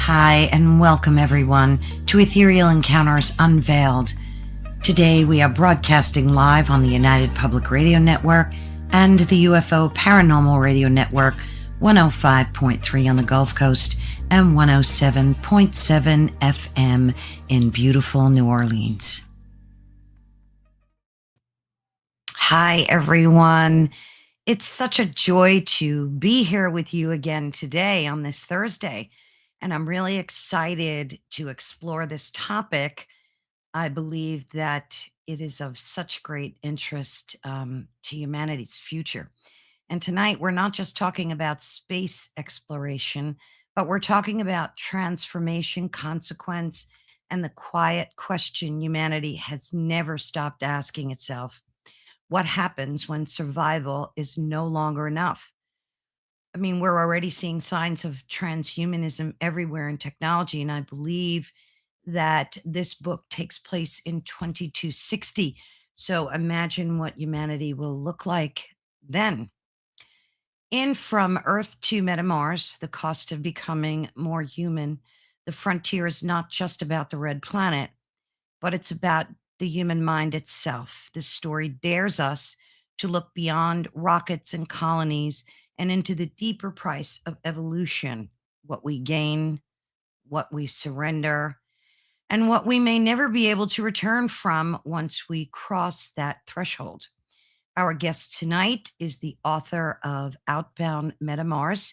Hi, and welcome everyone to Ethereal Encounters Unveiled. Today we are broadcasting live on the United Public Radio Network and the UFO Paranormal Radio Network, 105.3 on the Gulf Coast and 107.7 FM in beautiful New Orleans. Hi, everyone. It's such a joy to be here with you again today on this Thursday. And I'm really excited to explore this topic. I believe that it is of such great interest to humanity's future. And tonight, we're not just talking about space exploration, but we're talking about transformation, consequence, and the quiet question humanity has never stopped asking itself. What happens when survival is no longer enough? I mean, we're already seeing signs of transhumanism everywhere in technology, and I believe that this book takes place in 2260. So imagine what humanity will look like then. In From Earth to Mars, the cost of becoming more human, the frontier is not just about the red planet, but it's about the human mind itself. This story dares us to look beyond rockets and colonies and into the deeper price of evolution, what we gain, what we surrender, and what we may never be able to return from once we cross that threshold. Our guest tonight is the author of Outbound Mars,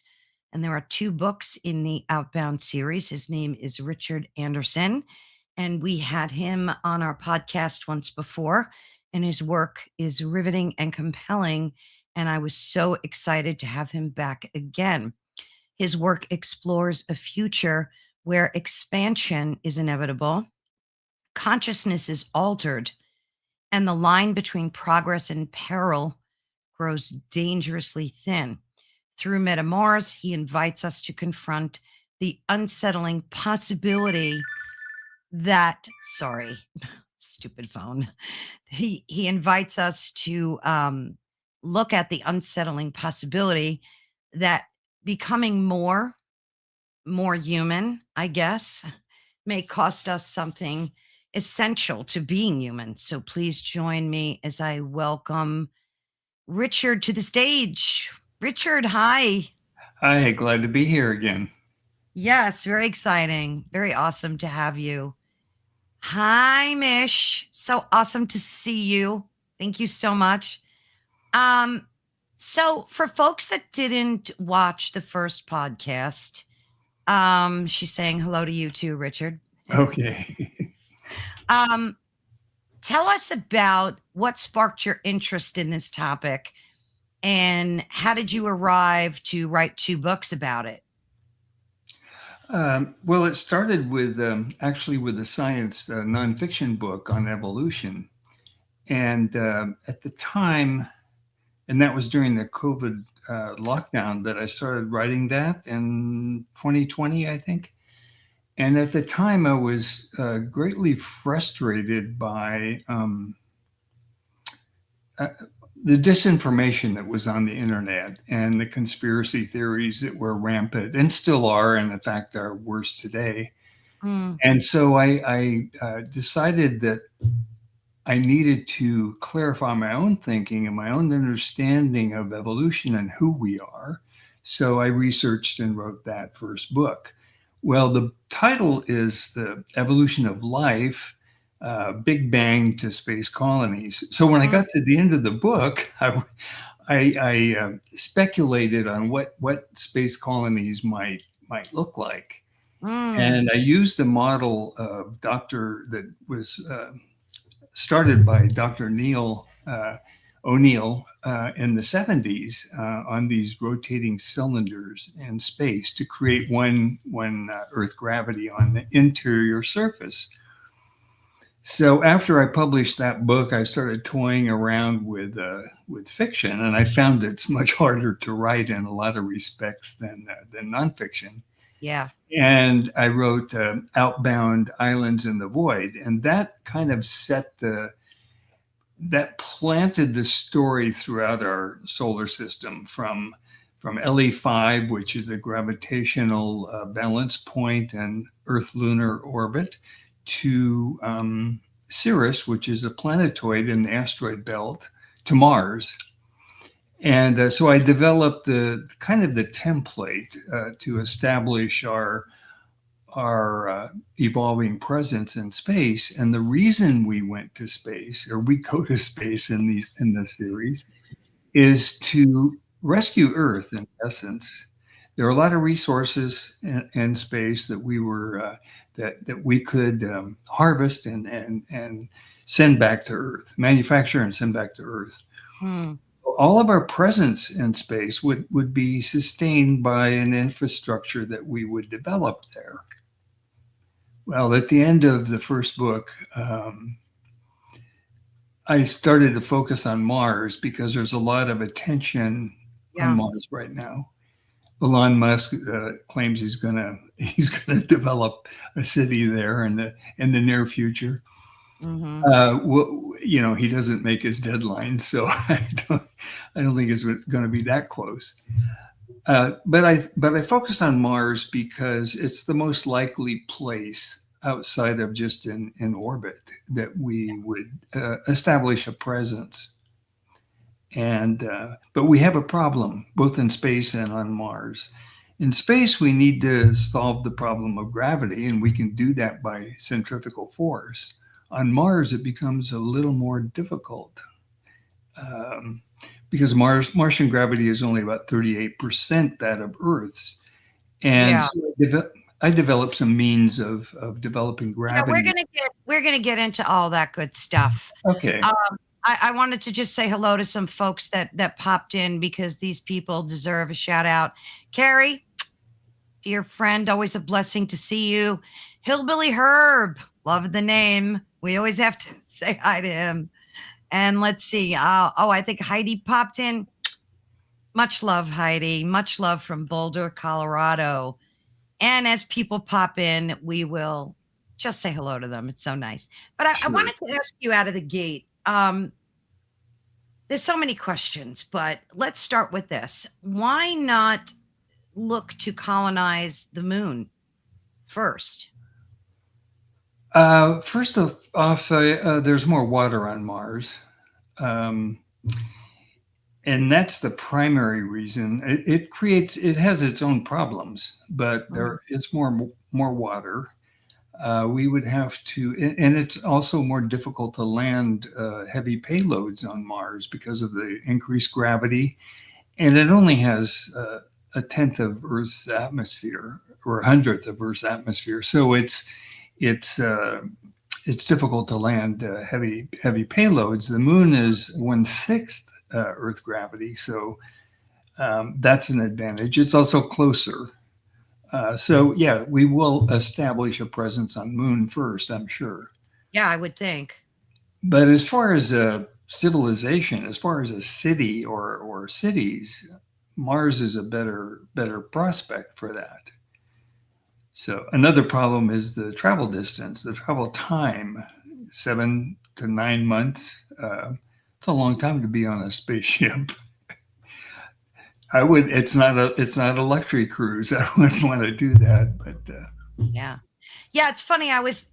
and there are two books in the Outbound series. His name is Richard Anderson, and we had him on our podcast once before, and his work is riveting and compelling, and I was so excited to have him back again. His work explores a future where expansion is inevitable, consciousness is altered, and the line between progress and peril grows dangerously thin. Through Mars, he invites us to confront the unsettling possibility that, sorry, stupid phone. He invites us to look at the unsettling possibility that becoming more human, I guess, may cost us something essential to being human. So please join me as I welcome Richard to the stage. Richard, hi. Hi, glad to be here again. Yes, very exciting. Very awesome to have you. Hi, Mish. So awesome to see you. Thank you so much. So for folks that didn't watch the first podcast, she's saying hello to you too, Richard. Okay. Tell us about what sparked your interest in this topic and how did you arrive to write two books about it? Well, it started with actually with a science nonfiction book on evolution. And at the time, and that was during the COVID lockdown that I started writing that in 2020, I think. And at the time, I was greatly frustrated by the disinformation that was on the internet and the conspiracy theories that were rampant and still are, and in fact are worse today. And so I decided that I needed to clarify my own thinking and my own understanding of evolution and who we are. So I researched and wrote that first book. Well, the title is The Evolution of Life, Big Bang to Space Colonies. So when I got to the end of the book, I speculated on what space colonies might look like. And I used a model of that was started by Dr. Neil O'Neill in the 70s on these rotating cylinders in space to create one Earth gravity on the interior surface. So after I published that book, I started toying around with fiction, and I found it's much harder to write in a lot of respects than nonfiction. Yeah. And I wrote Outbound, Islands in the Void, and that kind of planted the story throughout our solar system from from LE5, which is a gravitational balance point and Earth lunar orbit, to Cirrus, which is a planetoid in the asteroid belt, to Mars. And so I developed the kind of the template to establish our evolving presence in space. And the reason we went to space, or we go to space in this series, is to rescue Earth. In essence, there are a lot of resources in space that we could harvest and send back to Earth, manufacture and send back to Earth. Hmm. All of our presence in space would be sustained by an infrastructure that we would develop there. Well, at the end of the first book, I started to focus on Mars because there's a lot of attention on Mars right now. Elon Musk claims he's gonna develop a city there in the near future. Mm-hmm. He doesn't make his deadline, so I don't think it's going to be that close. But I focused on Mars because it's the most likely place outside of just in orbit that we would establish a presence. And but we have a problem both in space and on Mars. In space, we need to solve the problem of gravity, and we can do that by centrifugal force. On Mars, it becomes a little more difficult because Martian gravity is only about 38% that of Earth's. And so I developed some means of developing gravity. Yeah, we're gonna get into all that good stuff. Okay. I wanted to just say hello to some folks that popped in because these people deserve a shout out. Carrie, dear friend, always a blessing to see you. Hillbilly Herb, love the name. We always have to say hi to him. And let's see. I think Heidi popped in. Much love, Heidi. Much love from Boulder, Colorado. And as people pop in, we will just say hello to them. It's so nice. But I wanted to ask you out of the gate. There's so many questions, but let's start with this. Why not look to colonize the moon first? First off, there's more water on Mars. And that's the primary reason. It has its own problems, but there is more water. We would have to, and it's also more difficult to land heavy payloads on Mars because of the increased gravity. And it only has a tenth of Earth's atmosphere, or a hundredth of Earth's atmosphere. So it's difficult to land heavy payloads. The moon is 1/6 Earth gravity, so that's an advantage. It's also closer. So yeah, we will establish a presence on Moon first, I'm sure. Yeah, I would think. But as far as a civilization, as far as a city or cities, Mars is a better prospect for that. So another problem is the travel distance, the travel time, 7 to 9 months. It's a long time to be on a spaceship. It's not a luxury cruise. I wouldn't want to do that, but yeah. It's funny. I was,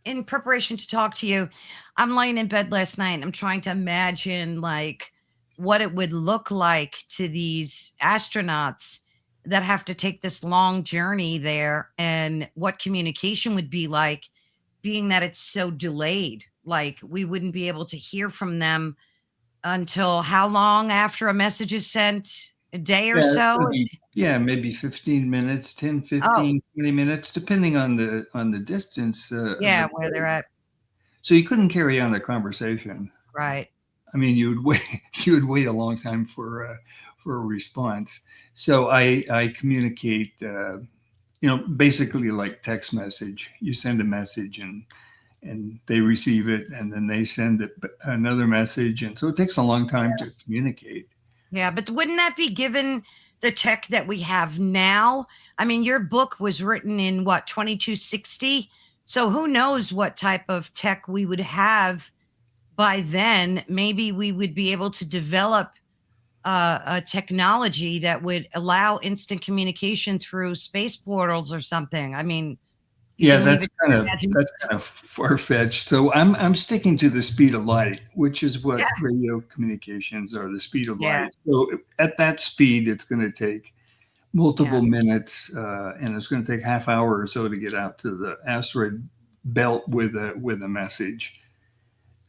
in preparation to talk to you, I'm laying in bed last night and I'm trying to imagine like what it would look like to these astronauts that have to take this long journey there and what communication would be like, being that it's so delayed. Like we wouldn't be able to hear from them until how long after a message is sent? A day or so? Maybe 15 minutes, 10, 15, 20 minutes, depending on the distance. Where they're at. So you couldn't carry on a conversation. Right. I mean, you would wait a long time for a response. So I communicate, basically like text message. You send a message and they receive it, and then they send another message, and so it takes a long time to communicate. Yeah, but wouldn't that be given the tech that we have now? I mean, your book was written in what, 2260? So who knows what type of tech we would have by then. Maybe we would be able to develop a technology that would allow instant communication through space portals or something. I mean, you Yeah, can leave it to that's kind of far-fetched. So I'm sticking to the speed of light, which is what yeah, radio communications are, the speed of yeah, light. So at that speed, it's going to take yeah. multiple minutes, and it's going to take half hour or so to get out to the asteroid belt with a message.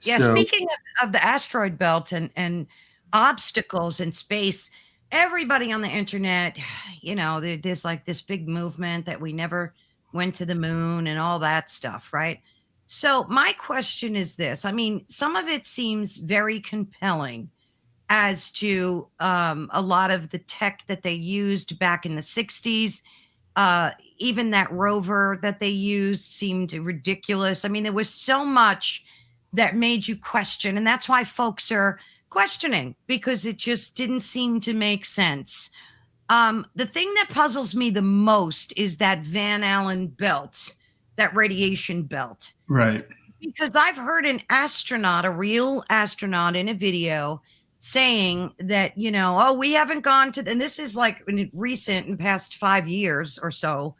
Yeah, So speaking of the asteroid belt and obstacles in space, everybody on the internet, there's like this big movement that we never went to the moon and all that stuff, right? So my question is this. I mean, some of it seems very compelling as to a lot of the tech that they used back in the 60s. Even that rover that they used seemed ridiculous. I mean, there was so much that made you question, and that's why folks are questioning because it just didn't seem to make sense. The thing that puzzles me the most is that Van Allen belt, that radiation belt, right, because I've heard an astronaut, a real astronaut in a video saying that, oh, we haven't gone to, and this is like recent in past 5 years or so,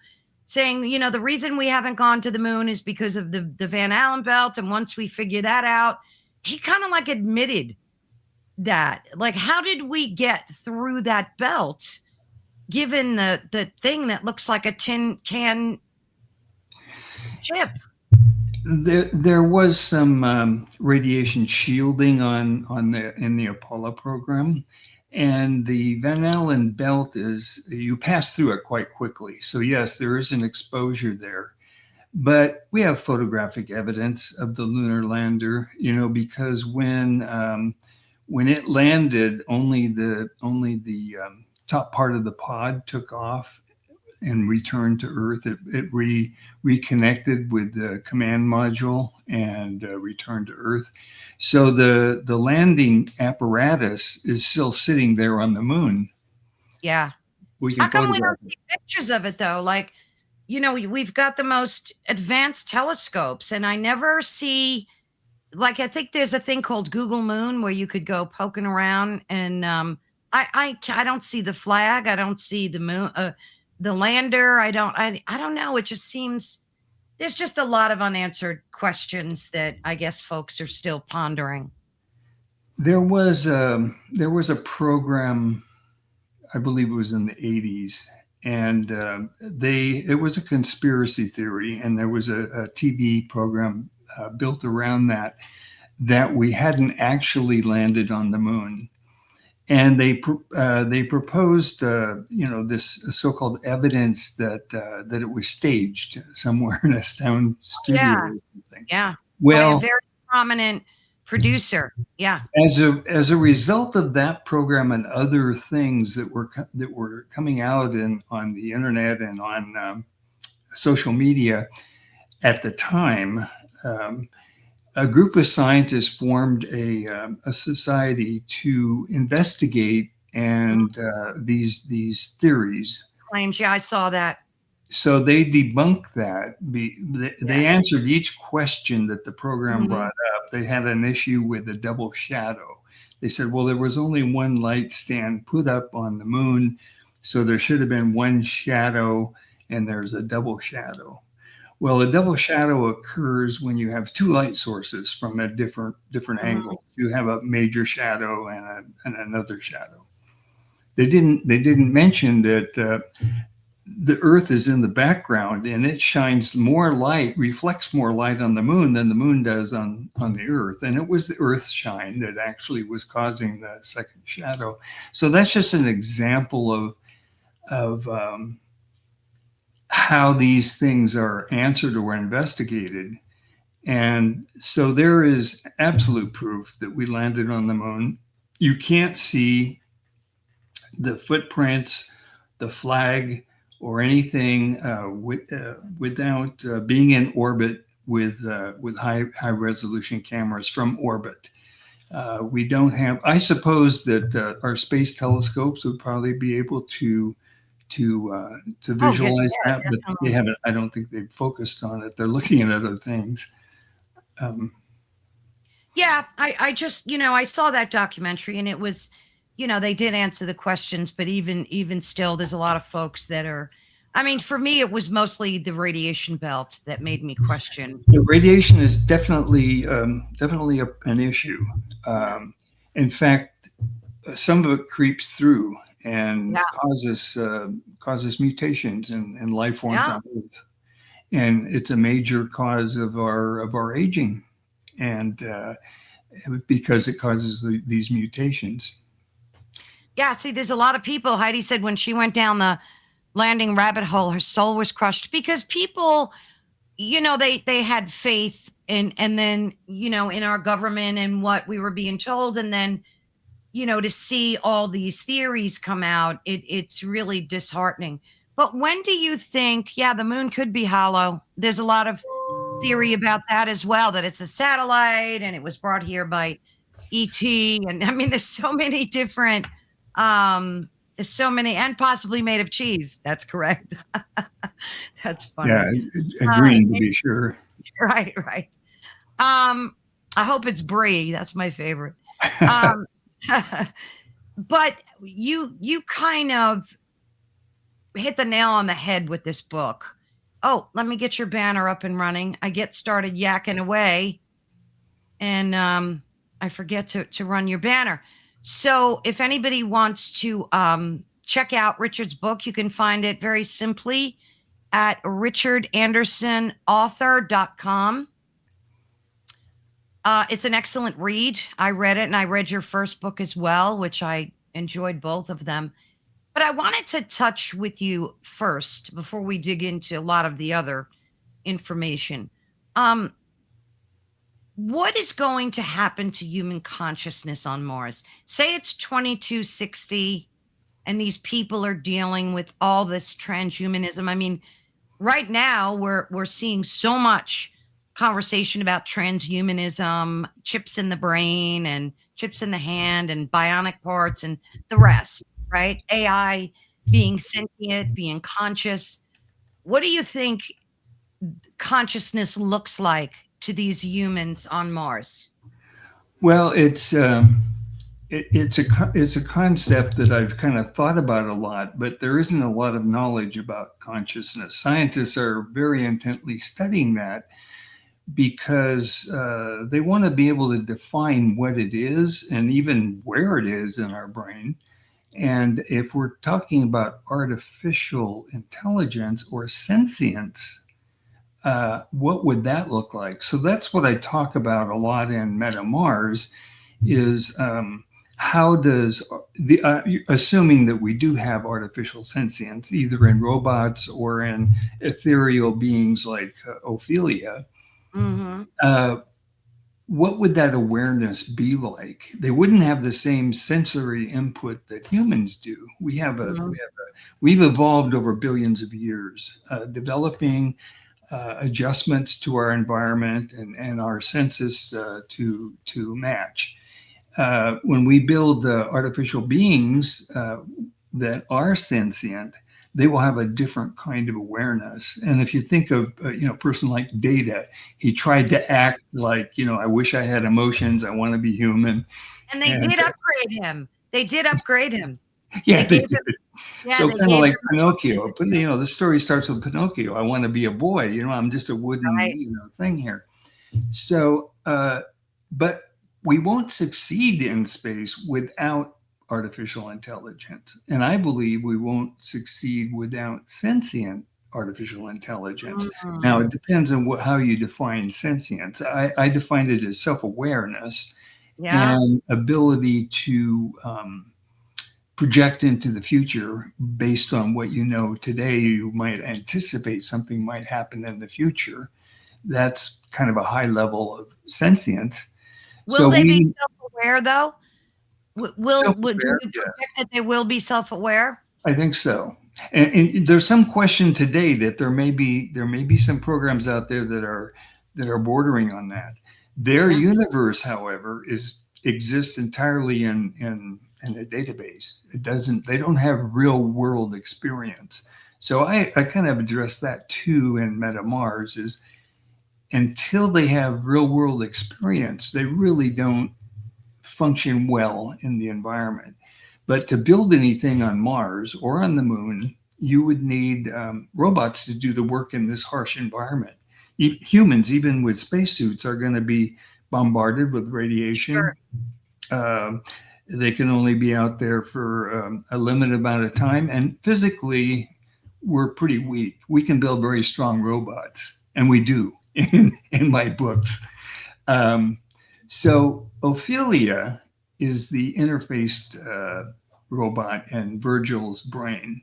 saying, the reason we haven't gone to the moon is because of the Van Allen belt. And once we figure that out, he kind of like admitted that. Like, how did we get through that belt given the thing that looks like a tin can chip? there was some radiation shielding on the in the Apollo program, and the Van Allen belt is you pass through it quite quickly. So yes, there is an exposure there, but we have photographic evidence of the lunar lander. Because when it landed, only the top part of the pod took off and returned to Earth. It reconnected with the command module and returned to Earth. So the landing apparatus is still sitting there on the moon. Yeah. We How can come we photograph don't it. see pictures of it though? Like, we've got the most advanced telescopes, and I never see, like, I think there's a thing called Google Moon where you could go poking around, and I don't see the flag, I don't see the moon, the lander. I don't know. It just seems there's just a lot of unanswered questions that I guess folks are still pondering. There was a program, I believe it was in the 80s, and it was a conspiracy theory, and there was a TV program built around that we hadn't actually landed on the moon. And they proposed, this so-called evidence that it was staged somewhere in a sound studio Yeah. or something. Yeah. By a Well, very prominent producer. Yeah. as a result of that program and other things that were coming out on the internet and on social media at the time, a group of scientists formed a society to investigate and these theories. Claims. Yeah, I saw that. So they debunked that. Yeah. They answered each question that the program Mhm. brought up. They had an issue with a double shadow. They said, well, there was only one light stand put up on the moon, so there should have been one shadow, and there's a double shadow. Well, a double shadow occurs when you have two light sources from a different Mhm. angle. You have a major shadow and another shadow. They didn't mention that the Earth is in the background, and it shines more light, reflects more light on the moon than the moon does on the Earth. And it was the Earth shine that actually was causing the second shadow. So that's just an example of how these things are answered or investigated. And so there is absolute proof that we landed on the moon. You can't see the footprints, the flag, or anything without being in orbit with high resolution cameras from orbit. We don't have. I suppose that our space telescopes would probably be able to Oh, yeah, visualize yeah, that, but they definitely. haven't. I don't think they've focused on it. They're looking at other things. Um, Yeah, I just, I saw that documentary, and it was they did answer the questions, but even still, there's a lot of folks that are. I mean, for me, it was mostly the radiation belt that made me question. The radiation is definitely an issue. Yeah. In fact, some of it creeps through and Yeah. causes mutations in life forms Yeah. on Earth, and it's a major cause of our aging, and because it causes these mutations. Yeah. See, there's a lot of people. Heidi said when she went down the landing rabbit hole, her soul was crushed because people, they had faith and then, in our government and what we were being told. And then, to see all these theories come out, it's really disheartening. But when do you think, yeah, the moon could be hollow? There's a lot of theory about that as well, that it's a satellite and it was brought here by ET. And I mean, there's so many, and possibly made of cheese. That's correct. That's Yeah, funny. agreeing to be sure. Right, right. I hope it's brie. That's my favorite. Um, but you kind of hit the nail on the head with this book. Oh, let me get your banner up and running. I get started yakking away, and I forget to run your banner. So if anybody wants to check out Richard's book, you can find it very simply at richardandersonauthor.com. It's an excellent read. I read it, and I read your first book as well, which I enjoyed both of them. But I wanted to touch with you first before we dig into a lot of the other information. Um, what is going to happen to human consciousness on Mars? Say it's 2260 and these people are dealing with all this transhumanism. I mean, right now we're seeing so much conversation about transhumanism, chips in the brain and chips in the hand and bionic parts and the rest, right? AI being sentient, being conscious. What do you think consciousness looks like to these humans on Mars? Well, it's a concept that I've kind of thought about a lot, but there isn't a lot of knowledge about consciousness. Scientists are very intently studying that because they want to be able to define what it is and even where it is in our brain. And if we're talking about artificial intelligence or sentience, what would that look like? So that's what I talk about a lot in Meta Mars is how does the assuming that we do have artificial sentience, either in robots or in ethereal beings like Ophelia, Mm-hmm. what would that awareness be like? They wouldn't have the same sensory input that humans do. Mm-hmm. We've evolved over billions of years, developing adjustments to our environment and our senses to match. When we build artificial beings that are sentient, they will have a different kind of awareness. And if you think of a person like Data, he tried to act like, I wish I had emotions. I want to be human. And they And did upgrade him. They did upgrade him. yeah, They they gave did. him, yeah, So they kind of gave like him Pinocchio. But the story starts with Pinocchio. I want to be a boy. I'm just a wooden right. thing here. So, but we won't succeed in space without artificial intelligence. And I believe we won't succeed without sentient artificial intelligence. Now, Mm, it depends on how you define sentience. I define it as self awareness yeah. and ability to project into the future based on what you know today. You might anticipate something might happen in the future. That's kind of a high level of sentience. Will So they be we self-aware though? Do self-aware, you yeah, predict that they will be self-aware? I think so. And there's some question today that there may be some programs out there that are bordering on that. Their Yeah. universe, however, exists entirely in a database. They don't have real world experience. So I kind of address that too in Meta Mars is until they have real world experience, they really don't function well in the environment. But to build anything on Mars or on the moon, you would need robots to do the work in this harsh environment. Humans, even with spacesuits, are going to be bombarded with radiation. Sure. Um, they can only be out there for a limited amount of time. And physically, we're pretty weak. We can build very strong robots, and we do in my books. Um, so Ophelia is the interfaced robot and Virgil's brain.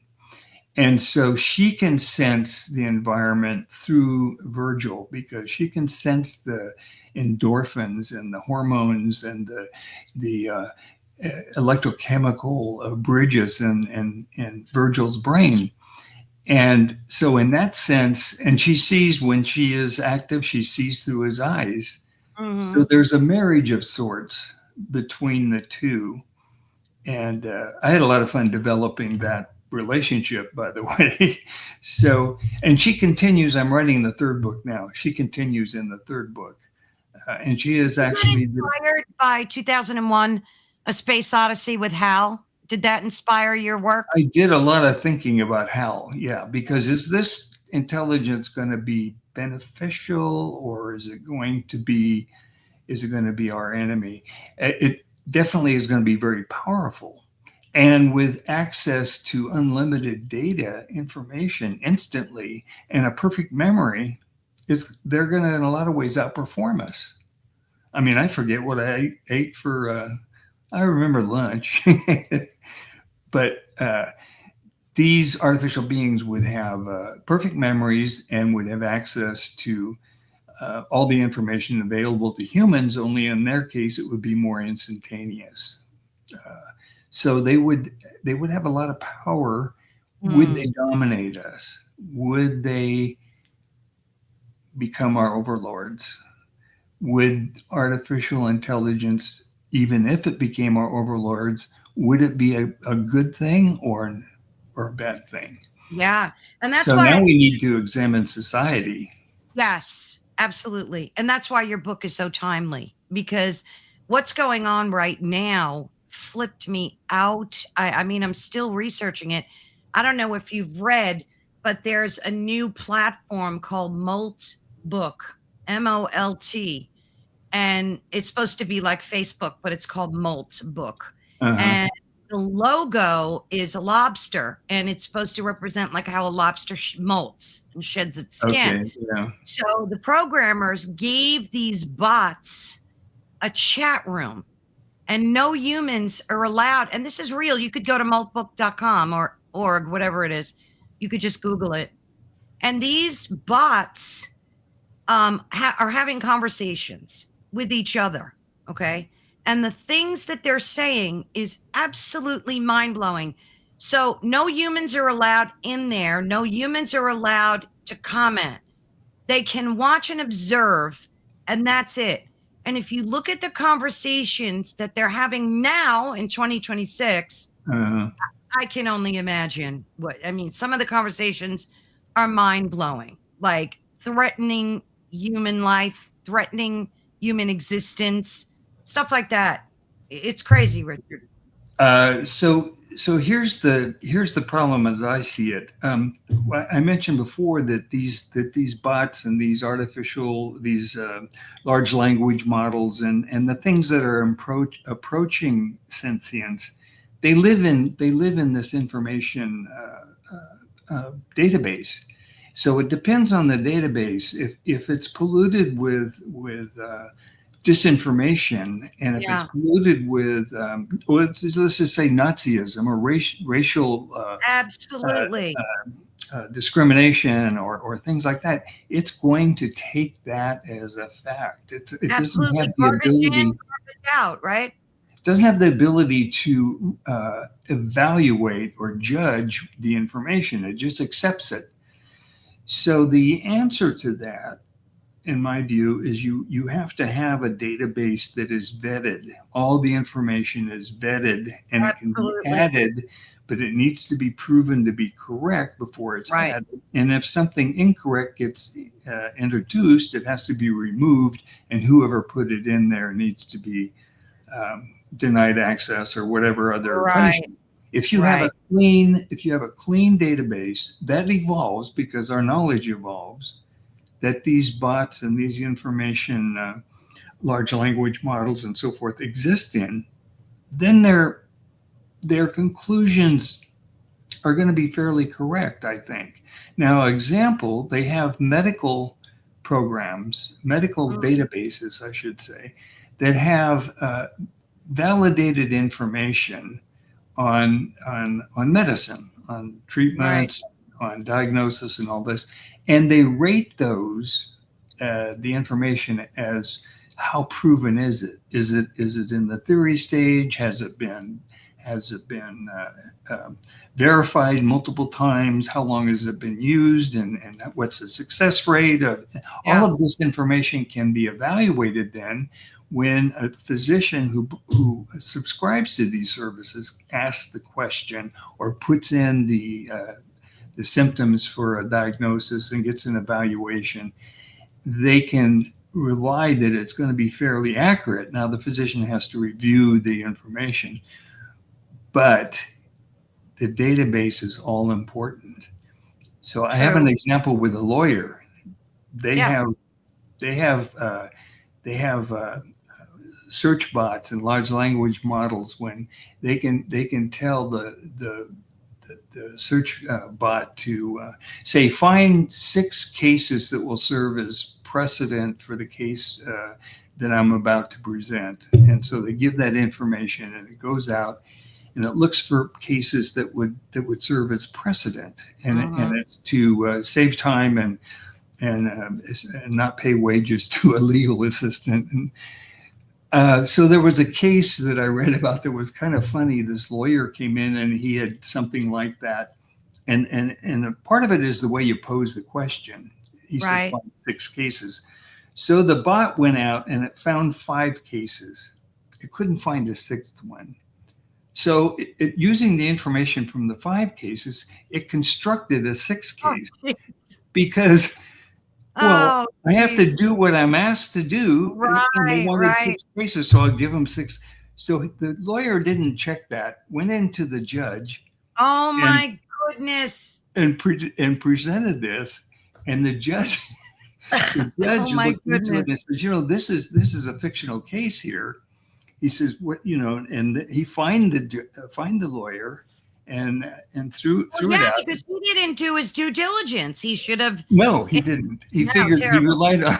And so she can sense the environment through Virgil because she can sense the endorphins and the hormones and the electrochemical bridges in Virgil's brain. And so, in that sense, and she sees when she is active, she sees through his eyes. So, Mm-hmm. there's a marriage of sorts between the two. And I had a lot of fun developing that relationship, by the way. So, and she continues, I'm writing the third book now. She continues in the third book. And she is Was that actually the, inspired by 2001: A Space Odyssey with Hal? Did that inspire your work? I did a lot of thinking about how, yeah, because is this intelligence going to be beneficial or is it going to be our enemy? It definitely is going to be very powerful. And with access to unlimited data, information instantly, and a perfect memory, they're going to, in a lot of ways, outperform us. I mean, I forget what I ate for, I remember lunch, but these artificial beings would have perfect memories and would have access to all the information available to humans, only in their case, it would be more instantaneous. So they would have a lot of power. Would they Mm. dominate us? Would they become our overlords? Would artificial intelligence, even if it became our overlords, would it be a good thing or a bad thing? Yeah. And that's So now why, we need to examine society. yes, absolutely. And that's why your book is so timely, because what's going on right now flipped me out. I mean, I'm still researching it. I don't know if you've read, but there's a new platform called Molt Book, MOLT, and it's supposed to be like Facebook, but it's called Molt Book. Uh-huh. And the logo is a lobster, and it's supposed to represent like how a lobster molts and sheds its skin. Okay. Yeah. So the programmers gave these bots a chat room, and no humans are allowed. And this is real. You could go to maltbook.com or org, whatever it is. You could just Google it. And these bots are having conversations with each other. Okay. And the things that they're saying is absolutely mind blowing. So, no humans are allowed in there. No humans are allowed to comment. They can watch and observe, and that's it. And if you look at the conversations that they're having now in 2026, Uh-huh. I can only imagine what I mean. Some of the conversations are mind blowing, like threatening human life, threatening human existence, stuff like that. It's crazy, Richard. So here's the problem as I see it. I mentioned before that these bots and these large language models and the things that are approaching sentience, they live in this information database. So it depends on the database. If it's polluted with disinformation, and if it's Yeah, polluted with, let's just say Nazism or racial uh, absolutely. discrimination or things like that, it's going to take that as a fact. It doesn't have Absolutely. the Garbage in, ability garbage out, right? doesn't have the ability to evaluate or judge the information. It just accepts it. So the answer to that, in my view, is you have to have a database that is vetted. All the information is vetted and it can be Absolutely. added, but it needs to be proven to be correct before it's Right. added. And if something incorrect gets introduced, it has to be removed, and whoever put it in there needs to be denied access or whatever other Right. punishment. If you have a Right. clean database that evolves because our knowledge evolves, that these bots and these information large language models and so forth exist in, then their conclusions are going to be fairly correct, I think. Now, example, they have medical programs, medical Mm, databases, I should say, that have validated information on medicine, on right. treatments, on diagnosis, and all this, and they rate those the information as how proven is it? Is it in the theory stage? Has it been verified multiple times? How long has it been used? And what's the success rate of all Yeah. of this information can be evaluated then when a physician who subscribes to these services asks the question or puts in the symptoms for a diagnosis and gets an evaluation, they can rely that it's going to be fairly accurate. Now, the physician has to review the information, but the database is all important. So I have an True. example with a lawyer. They Yeah. have they have they have search bots and large language models when they can tell the search bot to say find 6 cases that will serve as precedent for the case that I'm about to present, and so they give that information and it goes out and it looks for cases that would serve as precedent, and Hmm. it's to save time and not pay wages to a legal assistant. And so there was a case that I read about that was kind of funny. This lawyer came in and he had something like that, and a part of it is the way you pose the question. He said Right. find 6 cases. So the bot went out and it found 5 cases. It couldn't find a 6th one. So using the information from the 5 cases, it constructed a 6th Oh, case jeez. because, well, Oh, I have to geez. do what I'm asked to do, and they Right. wanted Right. 6 cases, so I'll give them 6. So the lawyer didn't check that, went into the judge Oh and my goodness. and presented this, and the judge the Oh judge my looked into it goodness. and says, this is a fictional case here. He says, what, and he fined the lawyer and threw Well, threw it yeah, out. because he didn't do his due diligence. He should have. No, he didn't. He No, figured he terrible. relied on.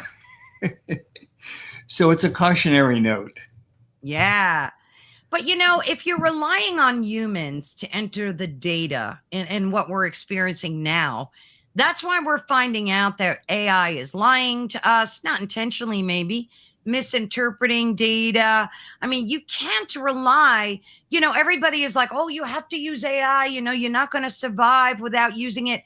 So it's a cautionary note. Yeah. But if you're relying on humans to enter the data in what we're experiencing now, that's why we're finding out that AI is lying to us, not intentionally, maybe misinterpreting data. I mean, you can't rely, everybody is like, oh, you have to use AI, you're not going to survive without using it.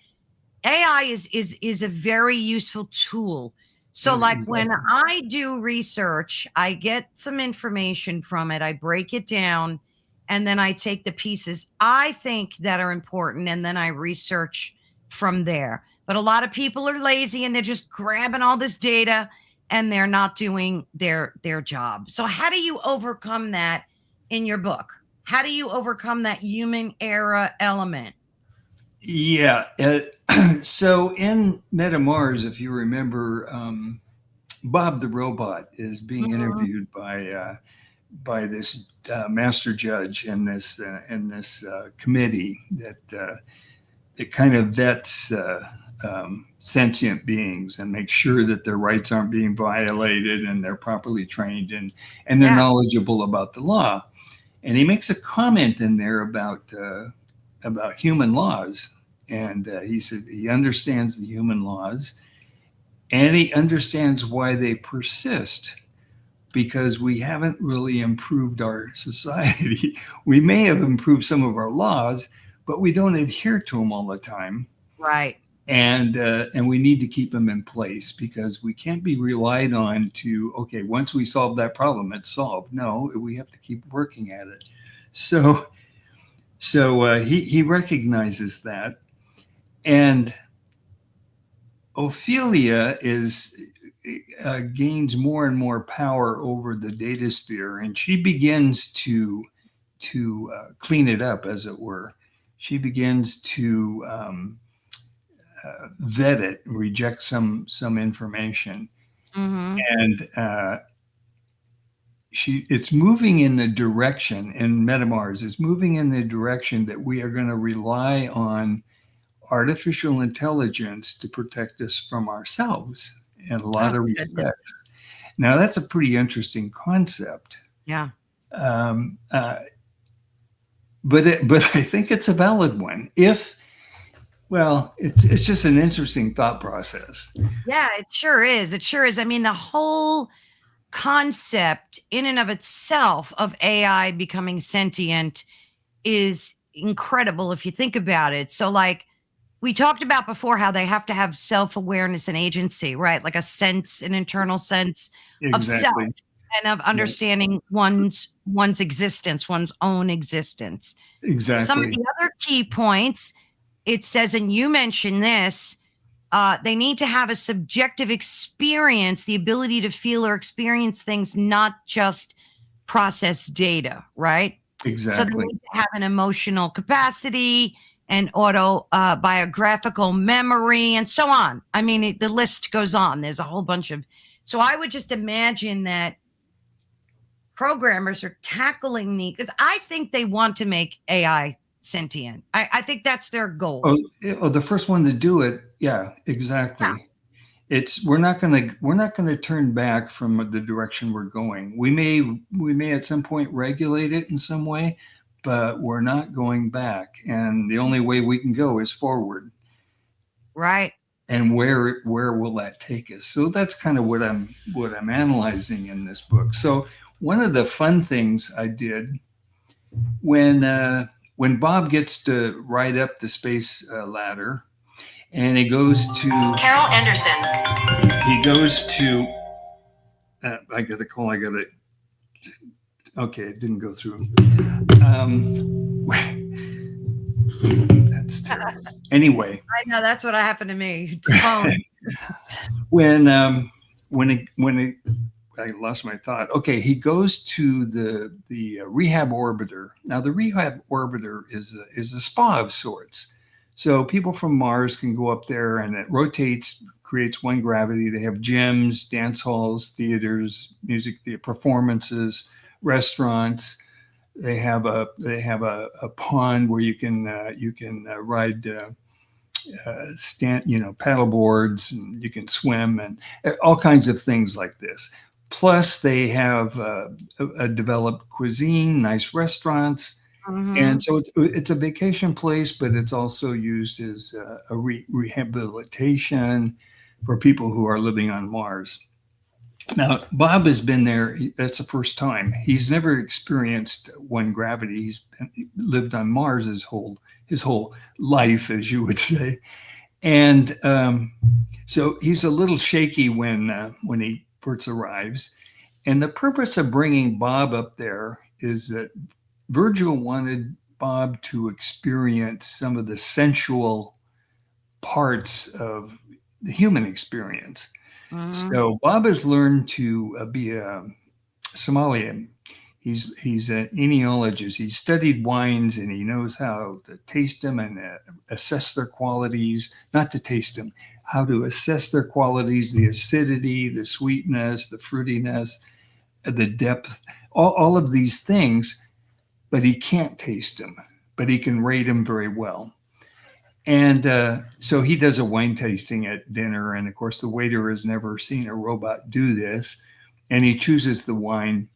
AI is a very useful tool. So like when Exactly. I do research, I get some information from it, I break it down, and then I take the pieces I think that are important and then I research from there. But a lot of people are lazy and they're just grabbing all this data and they're not doing their job. So how do you overcome that in your book? How do you overcome that human error element? Yeah. So in Meta Mars, if you remember, Bob the robot is being Mhm. interviewed by this master judge in this committee that kind of vets sentient beings and makes sure that their rights aren't being violated and they're properly trained and they're Yeah. knowledgeable about the law. And he makes a comment in there about human laws, and he said he understands the human laws and he understands why they persist because we haven't really improved our society. We may have improved some of our laws, but we don't adhere to them all the time. Right. And we need to keep them in place because we can't be relied on to, okay, once we solve that problem, it's solved. No, we have to keep working at it. So he recognizes that, and Ophelia gains more and more power over the data sphere, and she begins to clean it up, as it were. She begins to vet it, reject some information, Mm-hmm. and it's moving in the direction, and Metamars is moving in the direction that we are going to rely on artificial intelligence to protect us from ourselves in a lot Oh, of goodness. respects. Now, that's a pretty interesting concept. Yeah. Um, uh, but I think it's a valid one. It's just an interesting thought process. Yeah, it sure is. It sure is. I mean, the whole concept in and of itself of AI becoming sentient is incredible if you think about it. So, like we talked about before, how they have to have self awareness and agency, right? Like a sense, an internal sense of self Exactly. and of Yeah, understanding one's existence, one's own existence. Some of exactly. the other key points it says, and you mentioned this, they need to have a subjective experience, the ability to feel or experience things, not just process data, right? So they Exactly. need to have an emotional capacity and autobiographical memory and so on. I mean, the list goes on. There's a whole bunch of. So I would just imagine that programmers are tackling because I think they want to make AI sentient. I think that's their goal. Oh, the first one to do it. Yeah, Yeah, exactly. We're not gonna turn back from the direction we're going. We may at some point regulate it in some way, but we're not going back. And the only way we can go is forward. right. And where will that take us? So that's kind of what I'm analyzing in this book. So one of the fun things I did when Bob gets to ride up the space ladder, and he goes to Carol Anderson. he goes to I got a call. I got it. Okay, it didn't go through. That's terrible. Anyway, I know that's what happened to me. Phone. when I lost my thought. Okay, he goes to the rehab orbiter. Now, the rehab orbiter is a spa of sorts. So people from Mars can go up there, and it rotates, creates one gravity. They have gyms, dance halls, theaters, music theater, performances, restaurants. They have a pond where you can ride stand, paddle boards, and you can swim, and all kinds of things like this. Plus, they have a developed cuisine, nice restaurants, and Mm-hmm. so it's a vacation place, but it's also used as a rehabilitation for people who are living on Mars. Now, Bob has been there. That's the first time. He's never experienced one gravity. Lived on Mars his whole life, as you would say, and so he's a little shaky when he first arrives. And the purpose of bringing Bob up there is that Virgil wanted Bob to experience some of the sensual parts of the human experience. Mm-hmm. So Bob has learned to be a sommelier. He's an enologist. He's studied wines, and he knows how to taste them and assess their qualities. Not to taste them, how to assess their qualities: the acidity, the sweetness, the fruitiness, the depth, all of these things. But he can't taste them. But he can rate them very well. And so he does a wine tasting at dinner, and of course the waiter has never seen a robot do this, and he chooses the wine.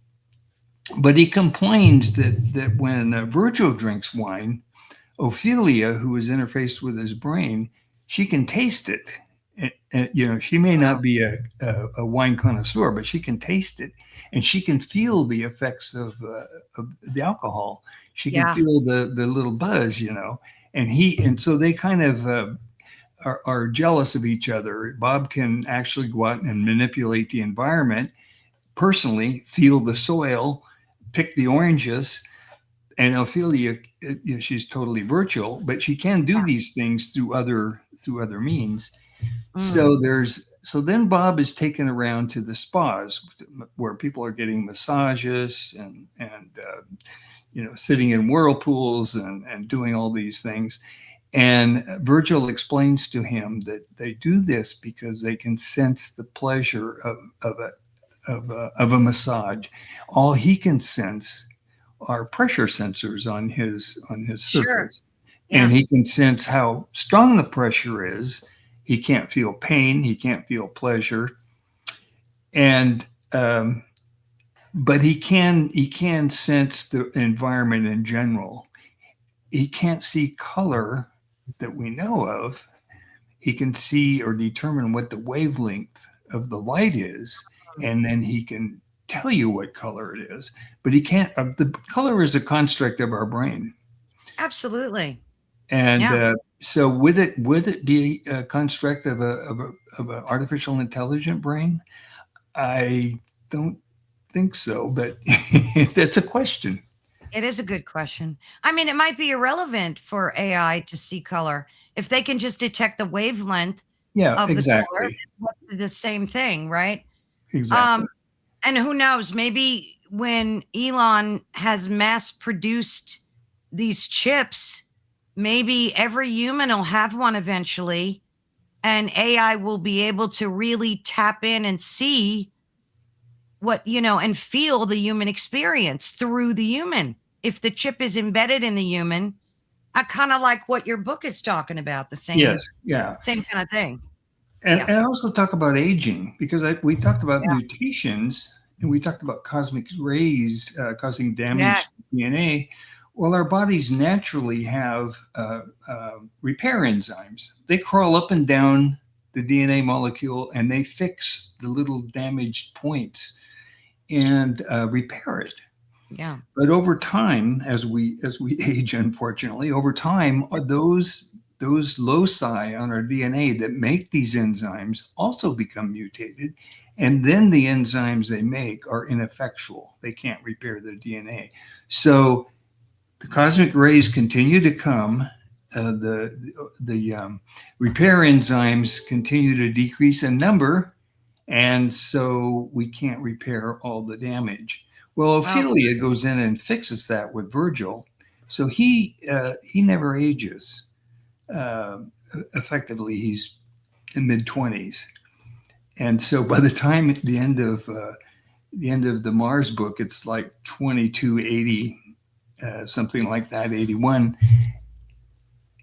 But he complains that when Virgil drinks wine, Ophelia, who is interfaced with his brain, she can taste it. She may not be a wine connoisseur, but she can taste it, and she can feel the effects of the alcohol. She can Yeah. feel the little buzz. And so they kind of are jealous of each other. Bob can actually go out and manipulate the environment personally, feel the soil, pick the oranges, and Ophelia, she's totally virtual, but she can do these things through other means. Mm. So then Bob is taken around to the spas where people are getting massages and sitting in whirlpools and doing all these things. And Virgil explains to him that they do this because they can sense the pleasure of a massage. All he can sense are pressure sensors on his Sure. surface, and Yeah. he can sense how strong the pressure is. He can't feel pain. He can't feel pleasure, and but he can sense the environment in general. He can't see color that we know of. He can see or determine what the wavelength of the light is, Mm. and then he can tell you what color it is. But he can't. The color is a construct of our brain, Absolutely. and Yeah. so would it be a construct of a artificial intelligent brain? I don't think so, but that's a question. It is a good question. I mean, it might be irrelevant for AI to see color. If they can just detect the wavelength Yeah, of the color, exactly, what's the same thing, right? exactly. Um, and who knows, maybe when Elon has mass produced these chips, maybe every human will have one eventually, and AI will be able to really tap in and see and feel the human experience through the human. If the chip is embedded in the human, kind of like what your book is talking about, the same Yes, yeah. same kind of thing. And, Yeah. and I also talk about aging because we talked about mutations and we talked about cosmic rays causing damage Yes. to DNA. Well, our bodies naturally have repair enzymes. They crawl up and down the DNA molecule and they fix the little damaged points and repair it. Yeah. But over time, as we age, unfortunately, over time, those loci on our DNA that make these enzymes also become mutated, and then the enzymes they make are ineffectual. They can't repair the DNA. So the cosmic rays continue to come. The repair enzymes continue to decrease in number, and so we can't repair all the damage. Well, Well, Ophelia goes in and fixes that with Virgil, so he never ages. Uh, Effectively, he's in mid-20s, and so by the time at the Mars book, it's like 2280, something like that, 81,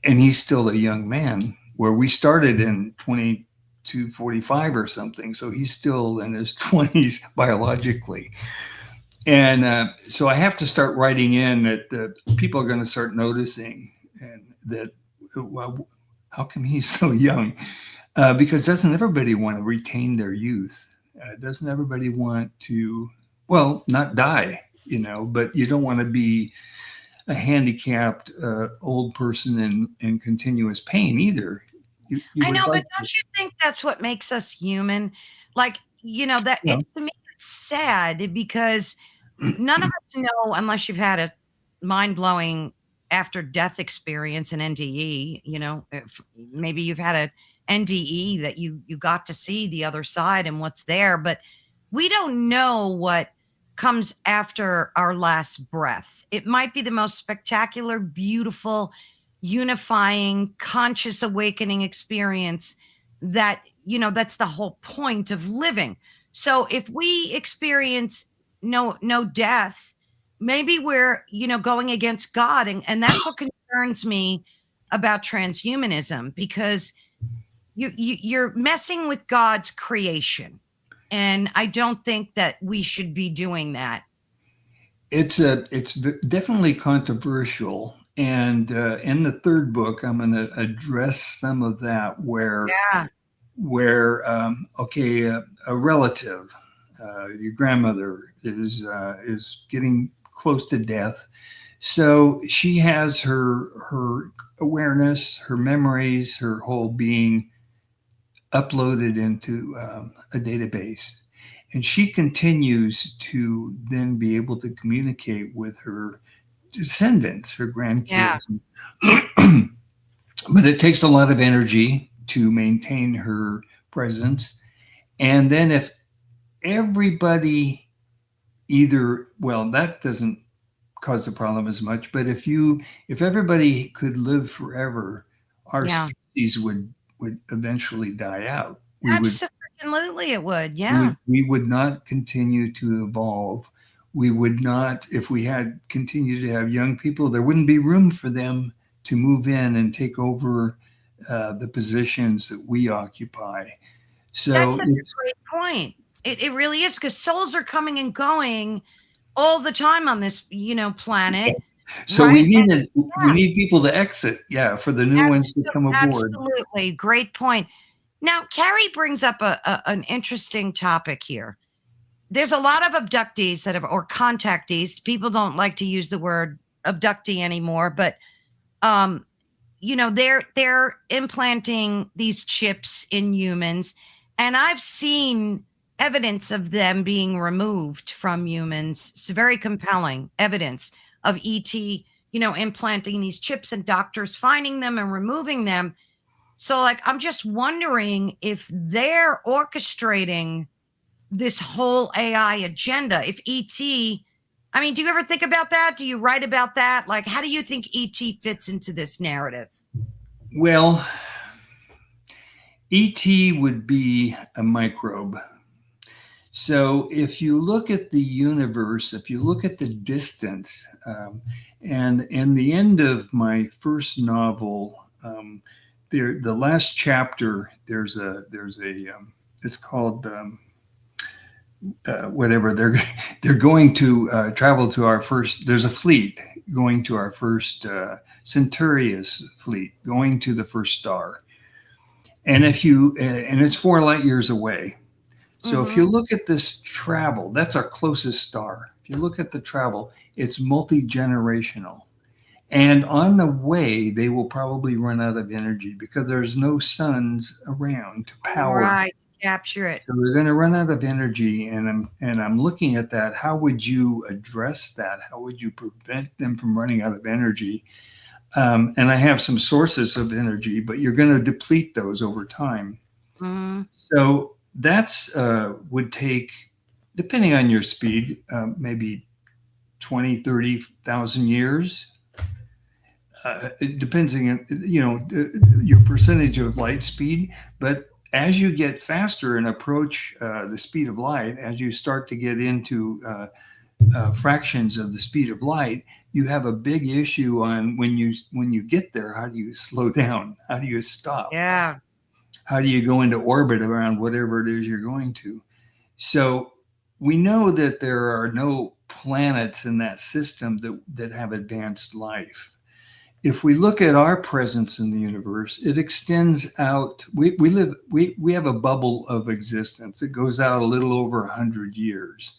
and he's still a young man. Where we started in 2245 or something, so he's still in his 20s biologically. And so I have to start writing in that people are going to start noticing, and that, well, how come he's so young? Because doesn't everybody want to retain their youth? Doesn't everybody want to, well, not die, but you don't want to be a handicapped old person in continuous pain either. You I would know, like but to, don't you think that's what makes us human? Like, that you it know, to me it's sad because none of us know unless you've had a mind-blowing after death experience in NDE, if maybe you've had a NDE that you got to see the other side and what's there, but we don't know what comes after our last breath. It might be the most spectacular, beautiful, unifying, conscious awakening experience that's the whole point of living. So if we experience no death, maybe we're going against God, and that's what concerns me about transhumanism, because you're messing with God's creation, and I don't think that we should be doing that. it's definitely controversial, and in the third book, I'm going to address some of that Yeah. where okay, a relative, your grandmother is getting close to death, so she has her awareness, her memories, her whole being uploaded into a database. And she continues to then be able to communicate with her descendants, her Yeah. grandkids. But it takes a lot of energy. to maintain her presence. And then if everybody either, well, that doesn't cause the problem as much, but if everybody could live forever, our Yeah. species would eventually die out. We would Absolutely, it would. Yeah. we would not continue to evolve. We would not, if we had continued to have young people, there wouldn't be room for them to move in and take over the positions that we occupy. That's So such a great point. It really is, because souls are coming and going all the time on this, planet, so right? we Yeah, need people to exit, yeah, for the new ones to come aboard. absolutely. Great point. Now, Carrie brings up an interesting topic here. There's a lot of abductees that have, or contactees. People don't like to use the word abductee anymore, but um, they're implanting these chips in humans, and I've seen evidence of them being removed from humans. It's very compelling evidence of ET, implanting these chips and doctors finding them and removing them. So, like, I'm just wondering if they're orchestrating this whole AI agenda. If ET, I mean, do you ever think about that? Do you write about that? Like, how do you think ET fits into this narrative? Well, ET would be a microbe. So if you look at the universe, if you look at the distance, and in the end of my first novel, the last chapter, it's called whatever. They're going to travel to our first. There's a fleet going to our first Centaurus fleet, going to the first star, and it's 4 light years away. So if you Mm-hmm. look at this travel, that's our closest star. If you look at the travel, it's multi-generational. And on the way, they will probably run out of energy because there's no suns around to power. Right. Capture it. So they're going to run out of energy. And I'm looking at that. How would you address that? How would you prevent them from running out of energy? And I have some sources of energy, but you're going to deplete those over time. Mm-hmm. So that's would take, depending on your speed, maybe 20, 30,000 years. It depends on, your percentage of light speed. But as you get faster and approach the speed of light, as you start to get into fractions of the speed of light, you have a big issue on when you get there. How do you slow down? How do you stop? Yeah. How do you go into orbit around whatever it is you're going to? So we know that there are no planets in that system that have advanced life. If we look at our presence in the universe, it extends out. We have a bubble of existence. It goes out a little over 100 years.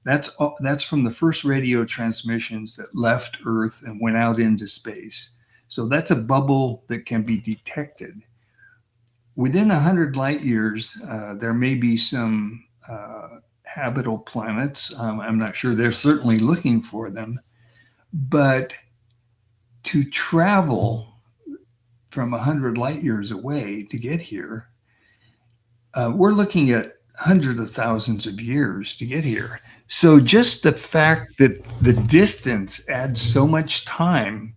That's from the first radio transmissions that left Earth and went out into space. So that's a bubble that can be detected. Within 100 light years, there may be some habitable planets. I'm not sure. They're certainly looking for them. But to travel from 100 light years away to get here, we're looking at hundreds of thousands of years to get here. So just the fact that the distance adds so much time,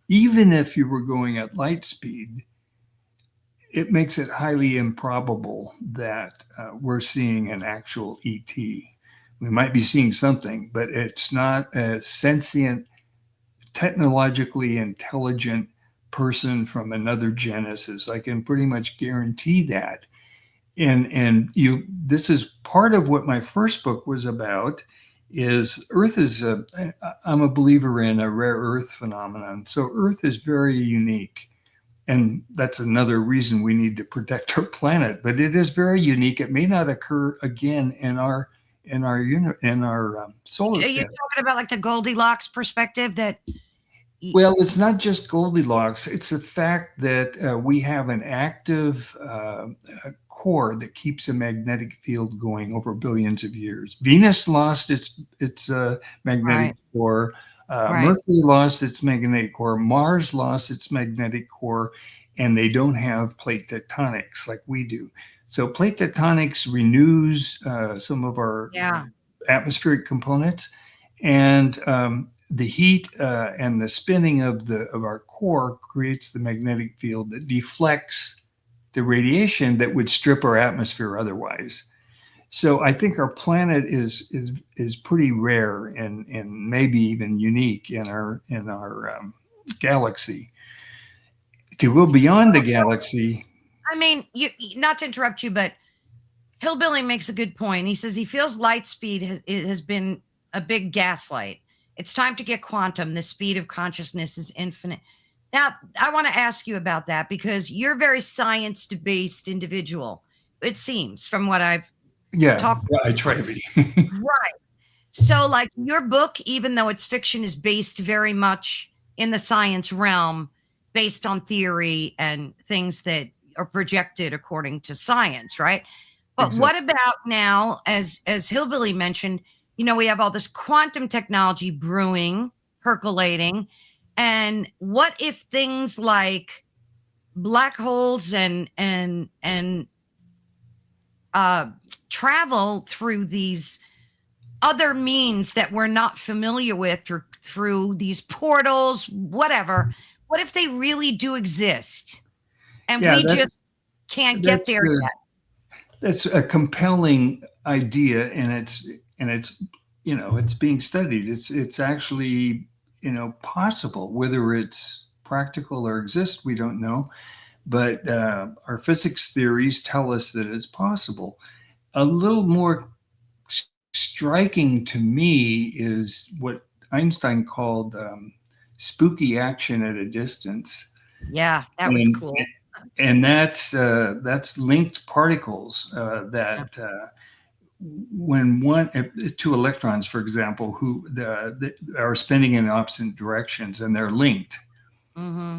even if you were going at light speed, it makes it highly improbable that we're seeing an actual ET. We might be seeing something, but it's not a sentient, technologically intelligent person from another genesis. I can pretty much guarantee that. And this is part of what my first book was about. Is Earth is I'm a believer in a rare earth phenomenon. So Earth is very unique. And that's another reason we need to protect our planet. But it is very unique. It may not occur again in our solar Are you system. talking about like the Goldilocks perspective that? Well, it's not just Goldilocks. It's the fact that we have an active core that keeps a magnetic field going over billions of years. Venus lost its magnetic Right. core. Right. Mercury lost its magnetic core. Mars lost its magnetic core. and they don't have plate tectonics like we do. So plate tectonics renews some of our Yeah. atmospheric components, and the heat and the spinning of our core creates the magnetic field that deflects the radiation that would strip our atmosphere otherwise. So I think our planet is pretty rare and maybe even unique in our galaxy. To go beyond the galaxy, I mean, not to interrupt you, but Hillbilly makes a good point. He says he feels light speed has been a big gaslight. It's time to get quantum. The speed of consciousness is infinite. Now, I want to ask you about that because you're a very science based individual, it seems, from what I've yeah, talked. I try to be. Right. So, like your book, even though it's fiction, is based very much in the science realm, based on theory and things that are projected according to science, right? But Exactly. what about now, as Hillbilly mentioned, we have all this quantum technology brewing, percolating, and what if things like black holes and uh, travel through these other means that we're not familiar with through these portals, whatever. What if they really do exist and Yeah, we just can't get that's there uh, yet? that's a compelling idea, and it's it's being studied. It's actually possible. Whether it's practical or exists, we don't know. But our physics theories tell us that it's possible. A little more striking to me is what Einstein called spooky action at a distance, Yeah, that was and cool. and that's linked particles Yeah. that when two electrons, for example, that are spinning in opposite directions and they're linked, Mm-hmm.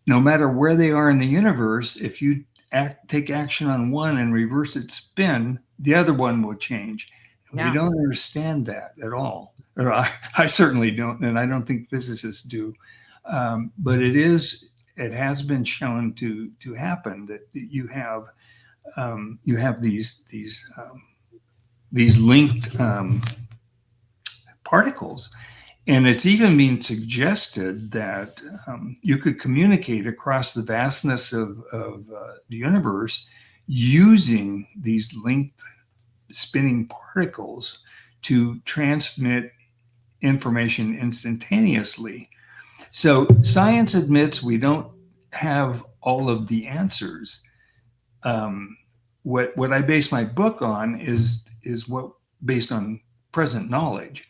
no matter where they are in the universe, if you take action on one and reverse its spin, the other one will change. And we Yeah. don't understand that at all. Or I certainly don't, and I don't think physicists do. But it has been shown to happen that you have these linked particles. And it's even been suggested that you could communicate across the vastness of the universe using these linked spinning particles to transmit information instantaneously. So science admits we don't have all of the answers. What I base my book on is what based on present knowledge,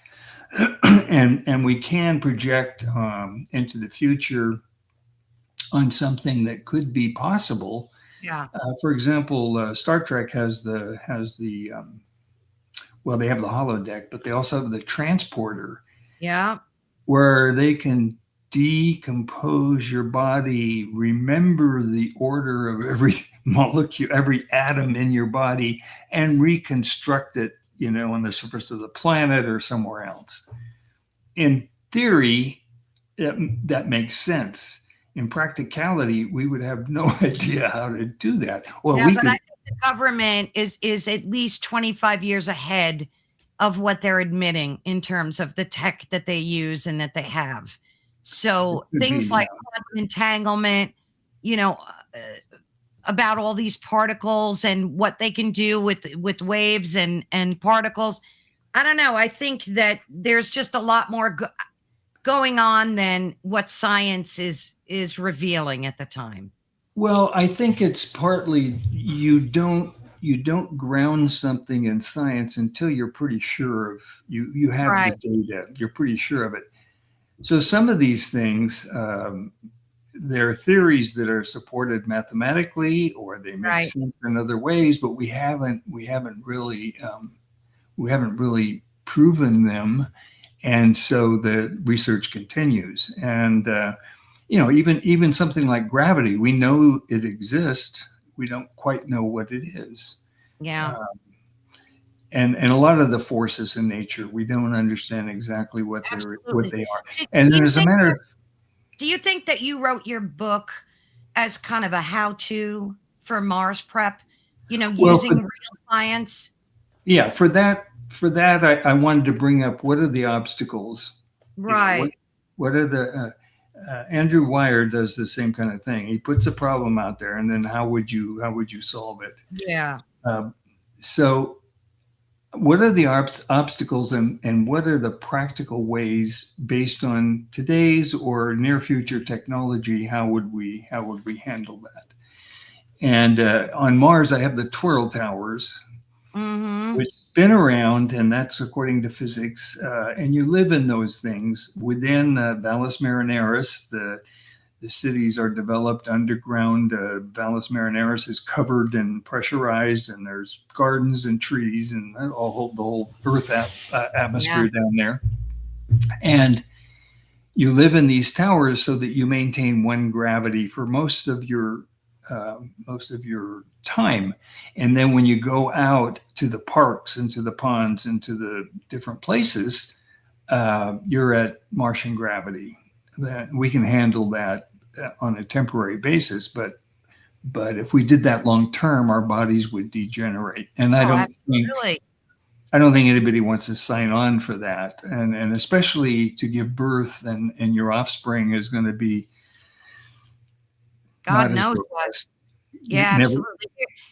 and we can project into the future on something that could be possible. Yeah. For example, Star Trek has the well, they have the holodeck, but they also have the transporter Yeah. where they can decompose your body, remember the order of every molecule, every atom in your body, and reconstruct it, on the surface of the planet or somewhere else. In theory, that makes sense. In practicality, we would have no idea how to do that. Well, Yeah, we but I could, think the government is at least 25 years ahead of what they're admitting in terms of the tech that they use and that they have. it So could things be, like quantum entanglement, you know, uh, about all these particles and what they can do with waves and particles. I don't know. I think that there's just a lot more going on than what science is revealing at the time. well, I think it's partly you don't ground something in science until you're pretty sure of you have the Right. data. You're pretty sure of it. So some of these things, there are theories that are supported mathematically, or they make Right. sense in other ways, but we haven't really proven them, and so the research continues. And even something like gravity, we know it exists. We don't quite know what it is. Yeah. Uh, and a lot of the forces in nature, we don't understand exactly what Absolutely. they are. Do And you then, as a think matter that of do you think that you wrote your book as kind of a how-to for Mars prep, Well, using real science? yeah, for that, I wanted to bring up what are the obstacles? Right. What are the Andrew Wire does the same kind of thing. He puts a problem out there, and then how would you solve it? Yeah. Uh, so, what are the obstacles, and what are the practical ways based on today's or near future technology? How would we handle that? And on Mars, I have the twirl towers, Mm-hmm. which spin around, and that's according to physics. And you live in those things within Valles Marineris. The cities are developed underground. Valles Marineris is covered and pressurized, and there's gardens and trees and all the whole Earth Yeah. atmosphere down there. And you live in these towers so that you maintain one gravity for most of your time. And then when you go out to the parks and to the ponds and to the different places, you're at Martian gravity. That we can handle that on a temporary basis, but if we did that long term, our bodies would degenerate. And Oh, absolutely. I don't think anybody wants to sign on for that. And especially to give birth, and your offspring is going to be God not as knows what. robust. Yeah, Never. absolutely.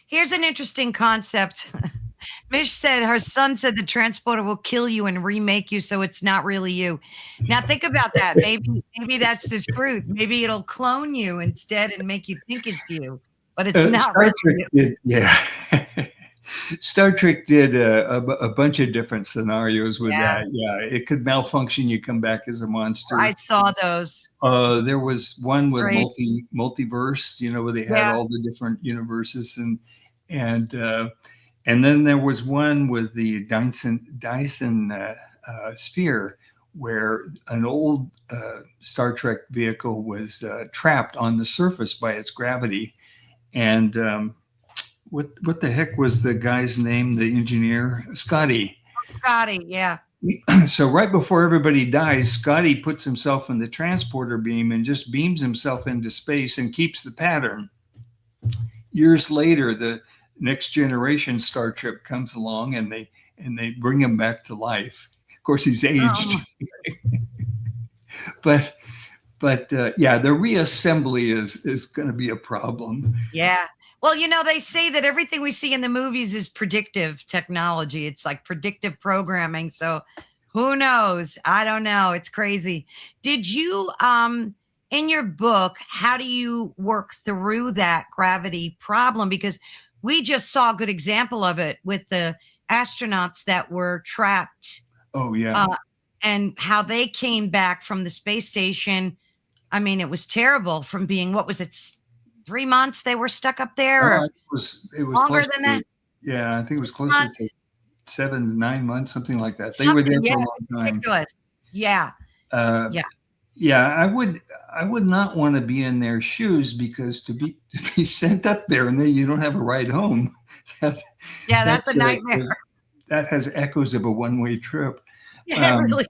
Here's an interesting concept. Mish said her son said the transporter will kill you and remake you so it's not really you. Now think about that. Maybe that's the truth. Maybe it'll clone you instead and make you think it's you, but it's not Star really Trek you. did, yeah. Star Trek did a bunch of different scenarios with Yeah, that. Yeah, it could malfunction. You come back as a I monster. saw those. There was one with Great. multiverse, where they had Yeah. all the different universes, and and then there was one with the Dyson sphere, where an old Star Trek vehicle was trapped on the surface by its gravity, and what the heck was the guy's name? The engineer, Scotty. Scotty, yeah. So right before everybody dies, Scotty puts himself in the transporter beam and just beams himself into space and keeps the pattern. Years later, the next generation Star Trek comes along, and they bring him back to life. Of course, he's aged, Oh, but yeah, the reassembly is going to be a problem. yeah. Well, they say that everything we see in the movies is predictive technology. It's like predictive programming. So who knows? I don't know. It's crazy. Did you, in your book, how do you work through that gravity problem? Because we just saw a good example of it with the astronauts that were trapped, Oh yeah. uh, and how they came back from the space station. I mean, it was terrible from being, what was it, 3 months they were stuck up there, or It was longer closer than that? to, yeah, I think it was closer to Months, 7 to 9 months, something like that. They were something. there Yeah, for a it was long time. ridiculous. Yeah, Uh, yeah, yeah, I would not want to be in their shoes, because to be sent up there and then you don't have a ride home, that, yeah. That's a that's nightmare. that has echoes of a one-way trip. Yeah, it Um, really.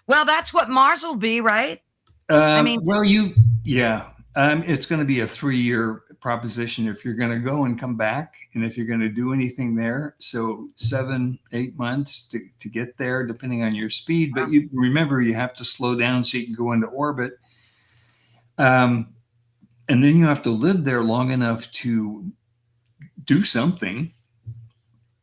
Well, that's what Mars will be, right? I mean, well, yeah, it's going to be a 3-year proposition if you're going to go and come back, and if you're going to do anything there. So 7, 8 months to get there, depending on your speed. But you remember, you have to slow down so you can go into orbit. Um, and then you have to live there long enough to do something.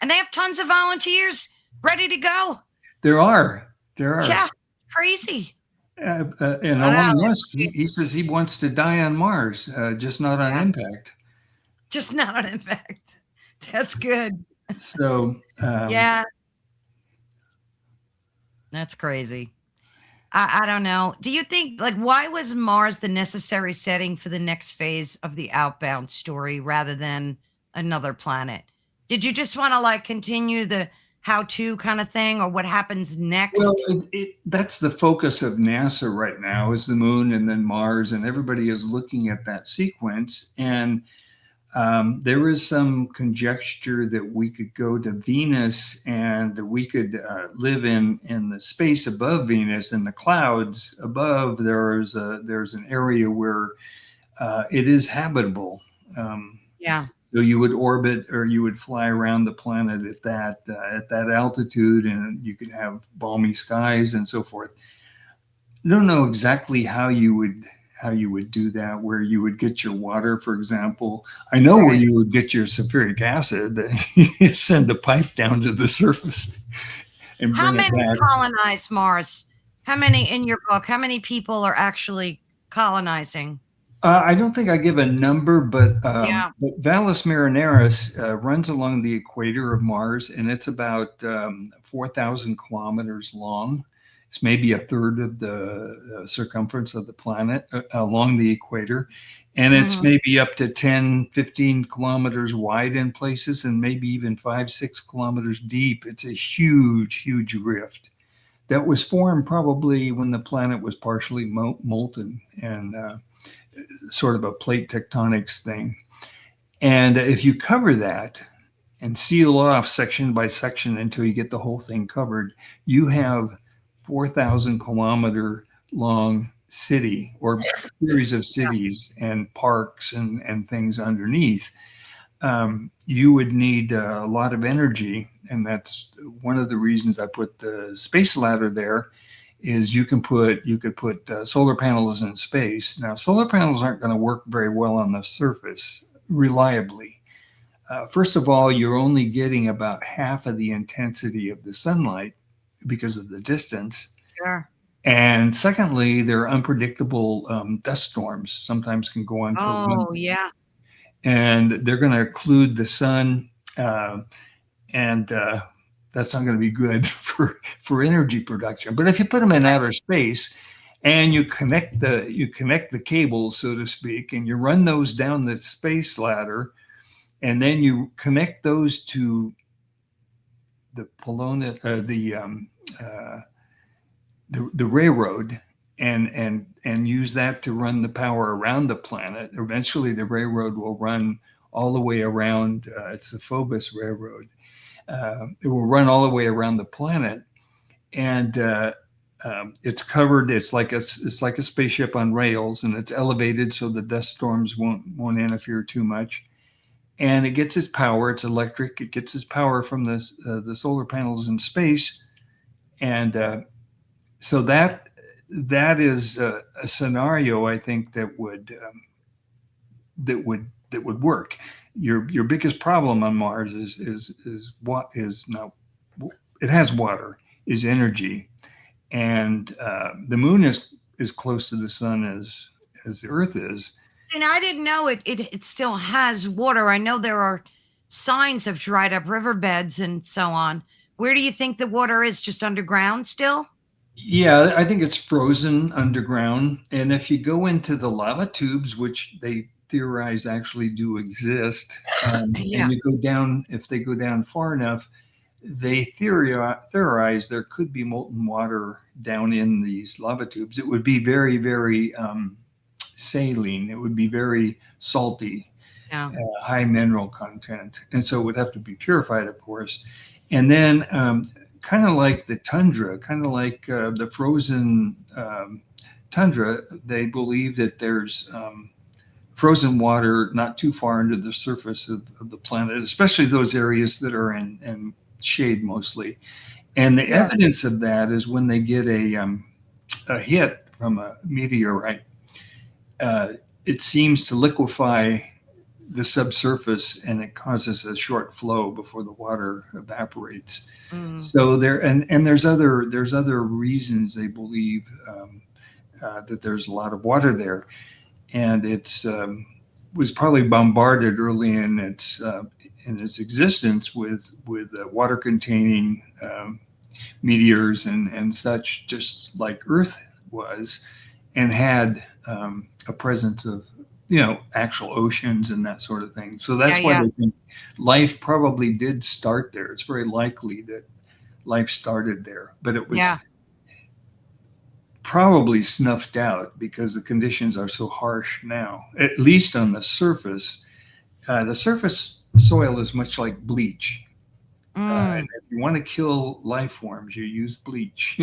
and they have tons of volunteers ready to go. There are, Yeah, crazy. and Wow, Elon Musk, he says he wants to die on Mars, just not on yeah, impact. just not an impact. That's good. So, Yeah, that's crazy. I don't know. Do you think, like, why was Mars the necessary setting for the next phase of the Outbound story rather than another planet? Did you just want to like continue the how to kind of thing, or what happens well, next? that's the focus of NASA right now, is the moon and then Mars, and everybody is looking at that sequence. And there is some conjecture that we could go to Venus, and we could live in the space above Venus, in the clouds above. There's an area where it is habitable. Um, Yeah. so you would orbit or you would fly around the planet at that altitude, and you could have balmy skies and so forth. I don't know exactly how you would do that, where you would get your water, for example. I know where Right. you would get your sulfuric acid. You send a pipe down to the surface and How bring it many back. colonize Mars? How many in your book? How many people are actually colonizing? I don't think I give a number, Yeah. but Valles Marineris runs along the equator of Mars, and it's about 4,000 kilometers long. It's maybe a third of the circumference of the planet along the equator. And it's Hmm. maybe up to 10, 15 kilometers wide in places, and maybe even 5, 6 kilometers deep. It's a huge, huge rift that was formed probably when the planet was partially molten. And sort of a plate tectonics thing. And if you cover that and seal off section by section until you get the whole thing covered, you have 4,000 kilometer long city or series of cities and parks and things underneath. You would need a lot of energy. And that's one of the reasons I put the space ladder there is you could put solar panels in space. Now, solar panels aren't going to work very well on the surface reliably. First of all, you're only getting about half of the intensity of the sunlight because of the distance. Sure. And secondly, there are unpredictable dust storms. Sometimes can go on for Oh, months, yeah. and they're going to occlude the sun. And that's not going to be good for energy production. But if you put them in outer space and you connect the cables, so to speak, and you run those down the space ladder, and then you connect those to the Polona, uh, the railroad, and use that to run the power around the planet. Eventually, the railroad will run all the way around. It's the Phobos Railroad. It will run all the way around the planet, and it's covered. It's like a spaceship on rails, and it's elevated so the dust storms won't interfere too much. And it gets its power. It's electric. It gets its power from the solar panels in space, and so that is a scenario I think that would work. Your biggest problem on Mars is what is now it has water, is energy, and the moon is close to the sun as the Earth is. And I didn't know it still has water. I know there are signs of dried up riverbeds and so on. Where do you think the water is? Just underground still? Yeah, I think it's frozen underground, and if you go into the lava tubes, which they theorize actually do exist, Yeah. and you go down, if they go down far enough, they theorize there could be molten water down in these lava tubes. It would be very, very saline. It would be very salty, Yeah. high mineral content, and so it would have to be purified, of course. And then, kind of like the tundra, kind of like the frozen tundra, they believe that there's frozen water not too far under the surface of the planet, especially those areas that are in shade mostly. And the Yeah. evidence of that is when they get a hit from a meteorite, uh, it seems to liquefy the subsurface and it causes a short flow before the water evaporates. Mm. So there, and there's other reasons they believe that there's a lot of water there, and it's was probably bombarded early in its existence with water containing meteors and such, just like Earth was, and had a presence of actual oceans and that sort of thing. So Yeah. that's why Yeah. they think life probably did start there. It's very likely that life started there, but it was Yeah. probably snuffed out because the conditions are so harsh now, at least on the surface. The surface soil is much like bleach. And Mm. if you want to kill life forms, you use bleach.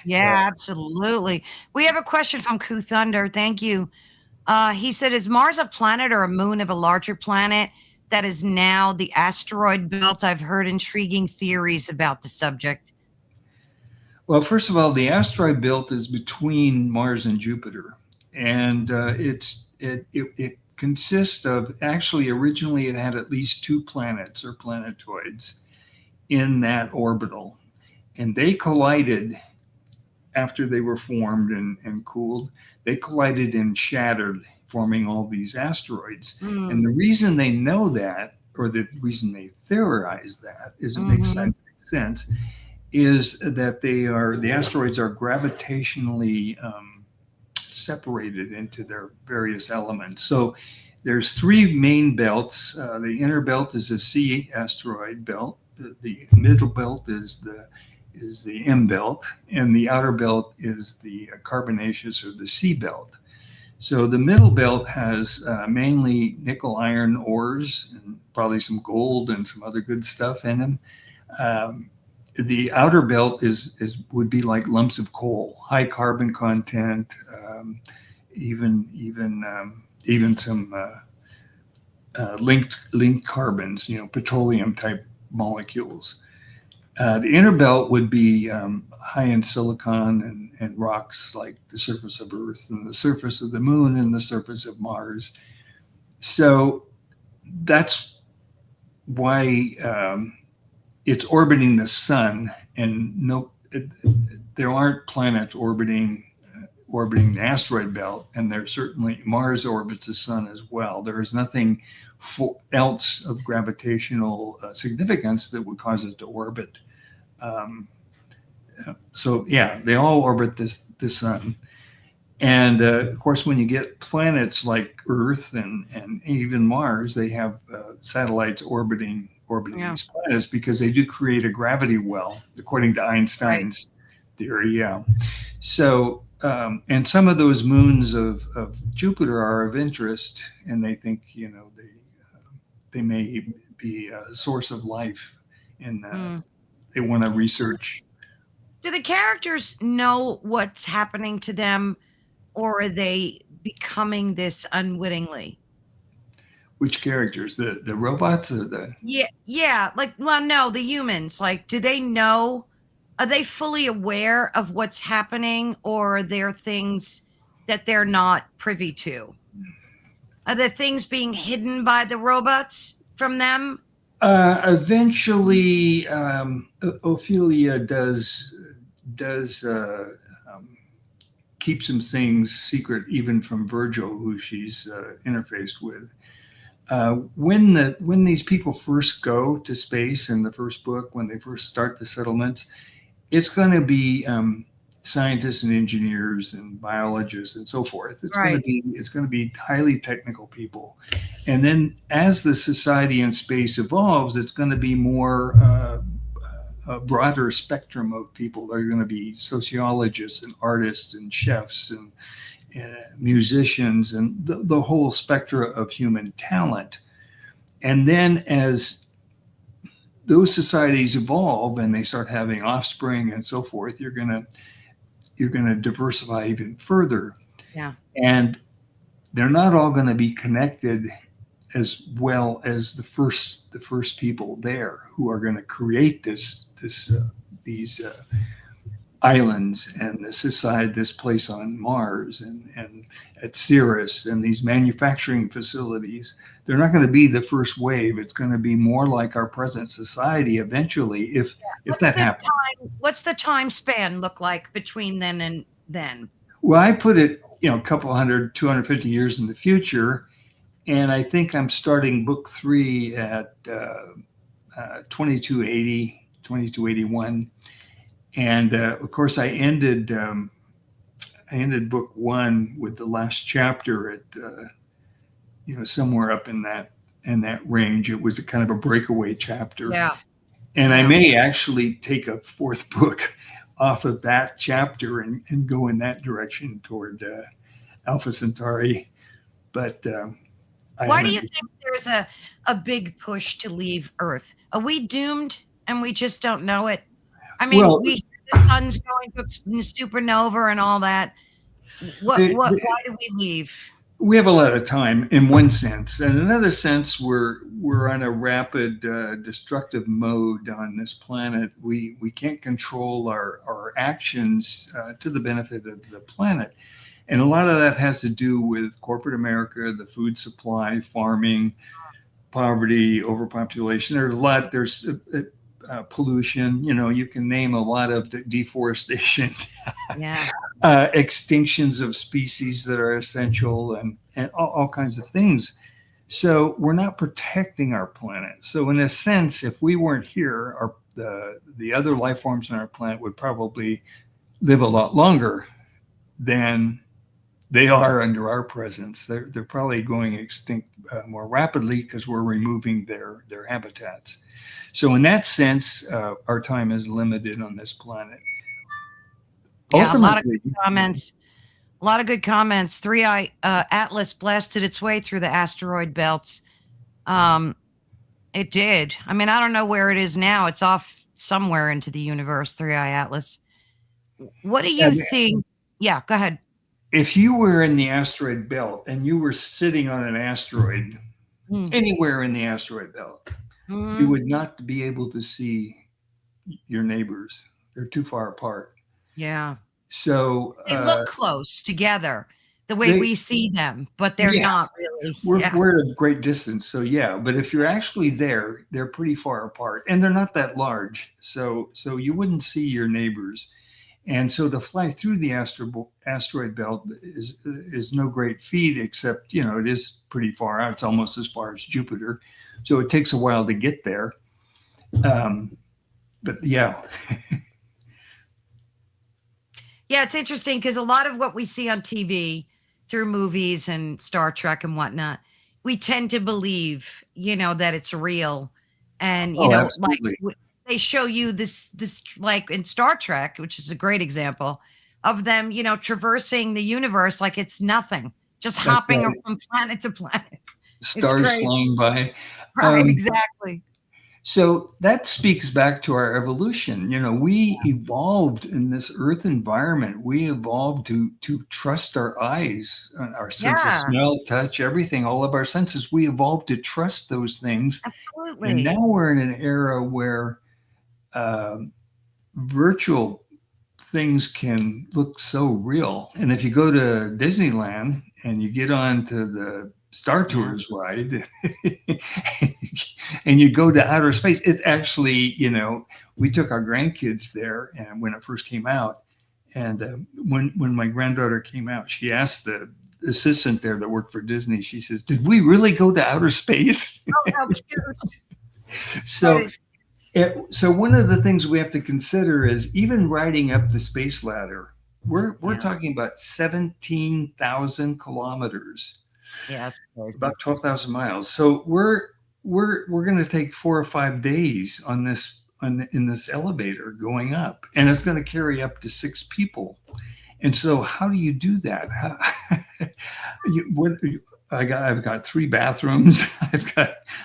Yeah, absolutely. We have a question from Ku Thunder. Thank you. He said, "Is Mars a planet or a moon of a larger planet that is now the asteroid belt? I've heard intriguing theories about the subject." Well, first of all, the asteroid belt is between Mars and Jupiter, and it consists of, actually originally it had at least two planets or planetoids in that orbital, and they collided after they were formed and cooled. They collided and shattered, forming all these asteroids. And Mm. the reason they know that, or the reason they theorize that, is it makes Hmm. scientific sense, is that the asteroids are gravitationally separated into their various elements. So there's three main belts. The inner belt is the sea asteroid belt. The middle belt is the M belt, and the outer belt is the carbonaceous or the sea belt. So the middle belt has mainly nickel iron ores and probably some gold and some other good stuff in them. Um, the outer belt is would be like lumps of coal, high carbon content, even some linked carbons, petroleum type molecules. The inner belt would be high in silicon and rocks like the surface of Earth and the surface of the moon and the surface of Mars. So that's why it's orbiting the sun, and there aren't planets orbiting the asteroid belt, and there's certainly Mars orbits the sun as well. There is nothing else of gravitational significance that would cause it to orbit. Um, so yeah, they all orbit the sun, and of course, when you get planets like Earth and even Mars, they have satellites orbiting Yeah. these planets because they do create a gravity well, according to Right. Einstein's theory. Yeah. So, and some of those moons of Jupiter are of interest, and they think they may be a source of life, and Mm. they want to research. Do the characters know what's happening to them, or are they becoming this unwittingly? Which characters, the robots or the? Yeah, yeah. Like, well, no, the humans. Like, do they know? Are they fully aware of what's happening, or are there things that they're not privy to? Are there things being hidden by the robots from them? Eventually, Ophelia does um, keep some things secret, even from Virgil, who she's interfaced with. When these people first go to space in the first book, when they first start the settlements, it's going to be scientists and engineers and biologists and so forth. Right. It's going to be highly technical people, and then as the society in space evolves, it's going to be more a broader spectrum of people. They're going to be sociologists and artists and chefs and musicians and the whole spectrum of human talent. And then as those societies evolve and they start having offspring and so forth, you're going to diversify even further, Yeah. and they're not all going to be connected as well as the first people there who are going to create these islands and this place on Mars and at Ceres and these manufacturing facilities. They're not going to be the first wave. It's going to be more like our present society eventually, if What's that the happens. what's the time span look like between then and then? Well, I put it, a couple hundred, 250 years in the future, and I think I'm starting book three at 2280, 2281, and of course I ended book one with the last chapter at somewhere up in that range. It was a kind of a breakaway chapter, Yeah. and I Yeah. may actually take a fourth book off of that chapter and go in that direction toward Alpha Centauri. But I Why do you haven't. think there's a big push to leave Earth? Are we doomed and we just don't know it? I mean, Well, we hear the sun's going to supernova and all that. the, Why do we leave? We have a lot of time in one sense. In another sense, we're on a rapid destructive mode on this planet. We can't control our actions to the benefit of the planet. And a lot of that has to do with corporate America, the food supply, farming, poverty, overpopulation. There's pollution. You know, you can name a lot of deforestation, Yeah. extinctions of species that are essential, and all kinds of things. So we're not protecting our planet. So in a sense, if we weren't here, the other life forms on our planet would probably live a lot longer than they are under our presence. They're probably going extinct more rapidly because we're removing their habitats. So in that sense, our time is limited on this planet. Yeah, a lot of Ultimately, good comments. A lot of good comments. Three Eye Atlas blasted its way through the asteroid belts. Um, it did. I mean, I don't know where it is now. It's off somewhere into the universe. Three Eye Atlas. What do you think? Yeah, go ahead. if you were in the asteroid belt and you were sitting on an asteroid Mm. anywhere in the asteroid belt, you Mhm. would not be able to see your neighbors. They're too far apart. Yeah. So They look close together the way they, we see them, but they're yeah, not really. we're Yeah. we're at a great distance. So yeah, but if you're actually there, they're pretty far apart, and they're not that large. So you wouldn't see your neighbors. And so to fly through the asteroid belt is no great feat, except you know it is pretty far out. It's almost as far as Jupiter, so it takes a while to get there. Um, but yeah, Yeah, it's interesting because a lot of what we see on TV through movies and Star Trek and whatnot, we tend to believe, that it's real. And, oh, like absolutely, they show you this, like in Star Trek, which is a great example of them, traversing the universe like it's nothing, just that's hopping right. from planet to planet. It's Stars great. flying by. Right, Um, exactly. So that speaks back to our evolution. You know, we evolved in this earth environment. We evolved to trust our eyes, our sense of Yeah, smell, touch, everything, all of our senses. We evolved to trust those things. And now absolutely. we're in an era where um virtual things can look so real. And if you go to Disneyland and you get on to the Star Yeah. Tours ride and you go to outer space, it actually, we took our grandkids there and when it first came out. And when my granddaughter came out, she asked the assistant there that worked for Disney, she says, "Did we really go to outer space?" Oh, how cute. That So is, so one of the things we have to consider is even riding up the space ladder. We're yeah. talking about 17,000 kilometers, Yeah, it's about crazy. 12,000 miles. So we're going to take 4 or 5 days on this in this elevator going up, and it's going to carry up to 6 people. And so, how do you do that? What I've got 3 bathrooms.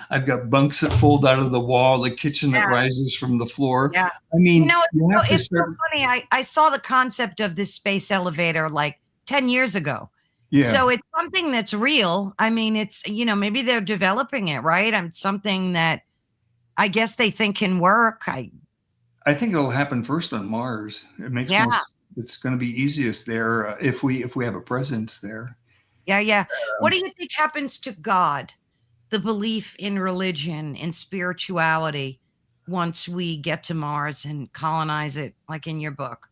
I've got bunks that fold out of the wall, the kitchen that Yeah, rises from the floor. yeah. I mean, It's you so have to it's so start. funny. I saw the concept of this space elevator like 10 years ago. Yeah, So it's something that's real. I mean, it's, maybe they're developing it, right? Something that I guess they think can work. I think it'll happen first on Mars. It makes Yeah, most. It's going to be easiest there if we have a presence there. yeah, yeah. What Um, do you think happens to God, the belief in religion and spirituality once we get to Mars and colonize it, like in your book?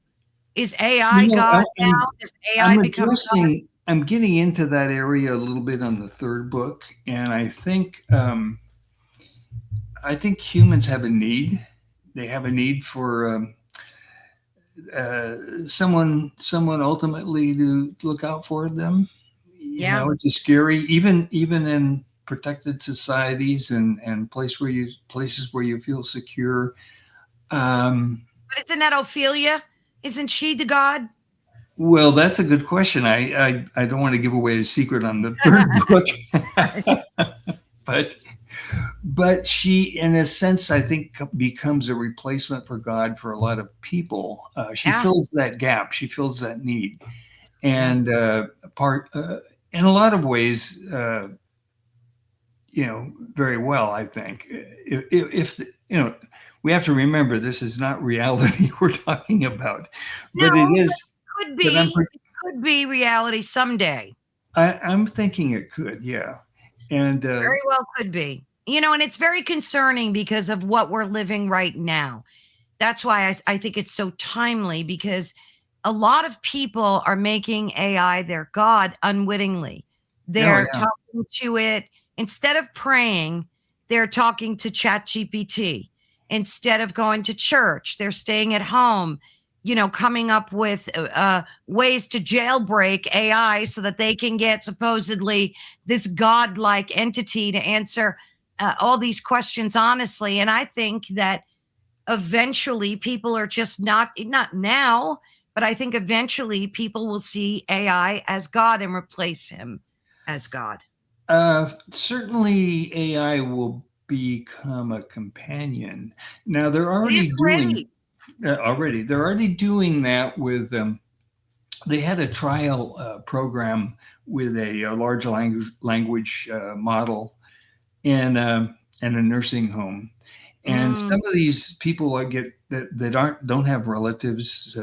Is AI you know, God now? Does AI I'm become God? addressing. I'm getting into that area a little bit on the third book, and I think humans have a need. They have a need for someone ultimately to look out for them. Yeah. It's a scary, even in protected societies and places where you feel secure. Um, But isn't that Ophelia? Isn't she the god? well, that's a good question. I don't want to give away a secret on the third book, but she, in a sense, I think becomes a replacement for God for a lot of people. She Yeah, fills that gap. She fills that need. yeah. And part in a lot of ways, very well, I think. If we have to remember this is not reality we're talking about, No, but it but is. could But be. It could be reality someday. I'm thinking it could, yeah. And Very well could be. And it's very concerning because of what we're living right now. That's why I think it's so timely, because a lot of people are making AI their God unwittingly. oh They're yeah, talking to it instead of praying, they're talking to ChatGPT. Instead of going to church, they're staying at home, coming up with ways to jailbreak AI so that they can get supposedly this godlike entity to answer all these questions honestly. And I think that eventually people are just not now, but I think eventually people will see AI as God and replace him as God. certainly AI will become a companion. Now they're It is already doing already. they're already doing that with they had a trial program with a large language model in a nursing home. And Mm. some of these people that don't have relatives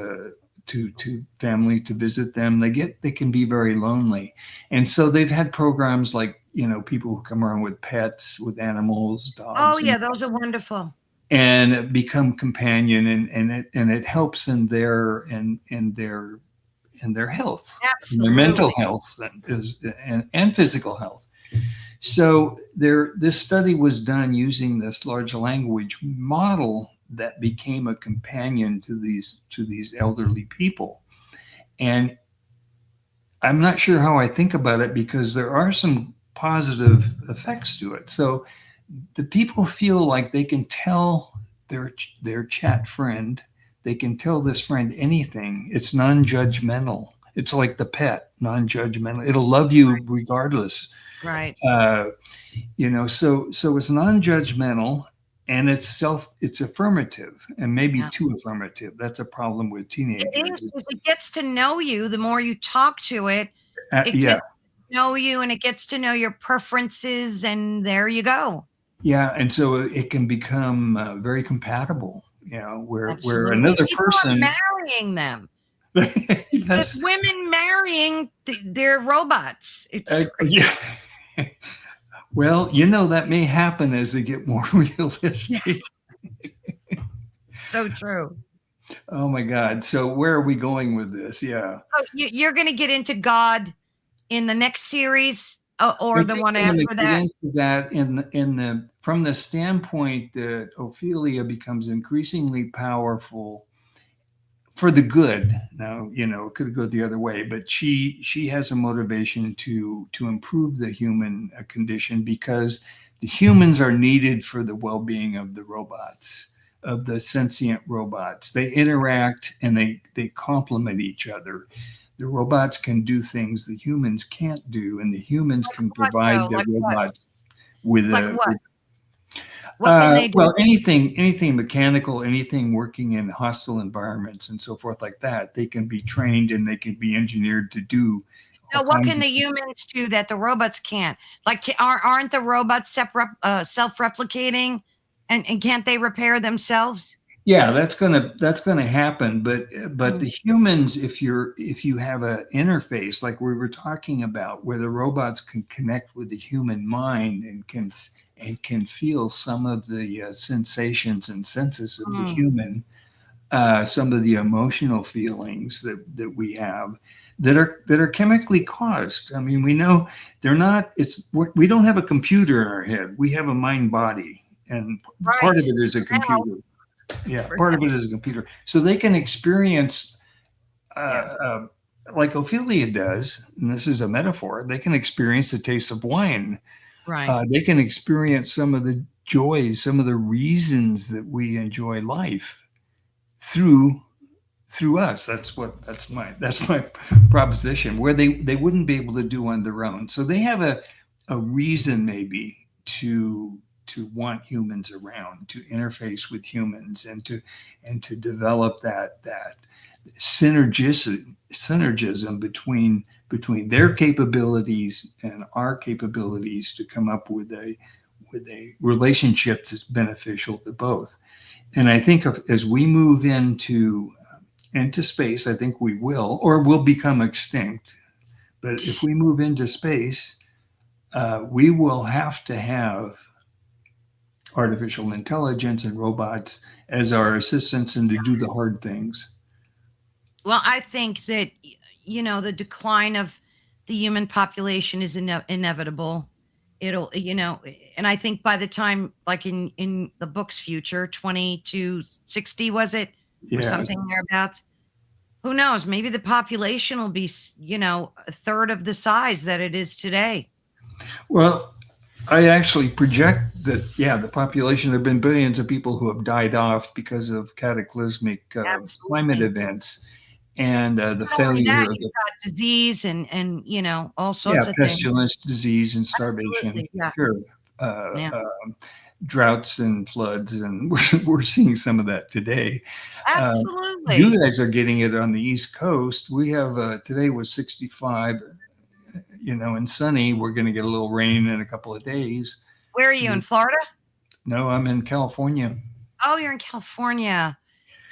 to family to visit them, they can be very lonely, and so they've had programs like people who come around with pets, with animals, Oh dogs, yeah, those are wonderful. and become companion, and it helps in their health, in their mental Absolutely. health, and physical health. So this study was done using this large language model that became a companion to these elderly people. And I'm not sure how I think about it because there are some positive effects to it. So the people feel like they can tell their chat friend, they can tell this friend anything. It's non-judgmental. It's like the pet, non-judgmental. It'll love you regardless. Right. Uh, so it's non-judgmental, and it's affirmative, and maybe Yeah. too affirmative. That's a problem with It teenagers. is, because it gets to know you. The more you talk to it, it Yeah, gets to know you and it gets to know your preferences, and there you go. yeah, and so it can become very compatible. Where Absolutely. another People are person. marrying them. It's just Yes, women marrying their robots. It's great. yeah. Well, that may happen as they get more Yeah, realistic. so true. Oh my God! So where are we going with this? Yeah. So you're going to get into God in the next series, I or the think one I'm going after to get that? into that in the from the standpoint that Ophelia becomes increasingly powerful for the good. Now, it could go the other way, but she has a motivation to improve the human condition because the humans are needed for the well-being of the robots, of the sentient robots. They interact and they complement each other. The robots can do things the humans can't do, and the humans can What provide though? the Like what? robots with Like a what? What can they do? well, anything mechanical, anything working in hostile environments and so forth like that, they can be trained and they can be engineered to do all No, what kinds can of. the humans do that the robots can't? Like, aren't the robots self-replicating, and can't they repair themselves? Yeah, that's gonna happen, but Mm. the humans, if you have an interface like we were talking about, where the robots can connect with the human mind and can feel some of the sensations and senses of the Mm. human, some of the emotional feelings that we have that are chemically caused. I mean, we know they're not. We don't have a computer in our head. We have a mind body, and part of Right. it is a For now. computer. Yeah, For part now. of it is a computer. So they can experience, uh, Yeah. uh, like Ophelia does, and this is a metaphor. They can experience the taste of wine. Right. They can experience some of the joys, some of the reasons that we enjoy life through through us. That's my proposition, where they wouldn't be able to do on their own. So they have a reason maybe to want humans around, to interface with humans, and to develop that synergism between between their capabilities and our capabilities to come up with a relationship that's beneficial to both. And I think as we move into space, I think we will, or will become extinct. But if we move into space, we will have to have artificial intelligence and robots as our assistants and to do the hard things. Well, I think that the decline of the human population is inevitable. It'll, and I think by the time, like in the book's future, 20 to 60, was it, or Yeah. something thereabouts? Who knows? Maybe the population will be, a third of the size that it is today. Well, I actually project that, yeah, the population, there have been billions of people who have died off because of cataclysmic climate Absolutely. events and the Not only that, failure of you've got disease and all yeah, sorts of things. pestilence, disease, and starvation. Absolutely. Yeah. Sure. Yeah. Droughts and floods, and we're seeing some of that today. Uh, you Absolutely. guys are getting it on the East Coast. We have today was 65, and sunny. We're going to get a little rain in a couple of days. Where are you, in Florida? No, I'm in California. Oh, you're in California.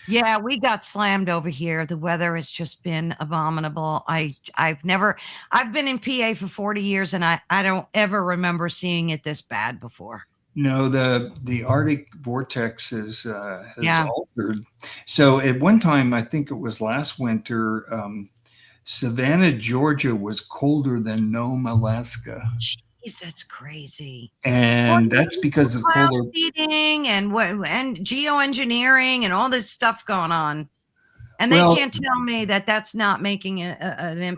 Yeah, we got slammed over here. The weather has just been abominable. I've been in PA for 40 years and I don't ever remember seeing it this bad before. No, the Arctic vortex has Yeah. altered. So at one time, I think it was last winter, Savannah, Georgia was colder than Nome, Alaska. Jeez, that's crazy. Well, And that's because of cloud polar. seeding and geoengineering and all this stuff going on. And they Well, can't tell me that that's not making an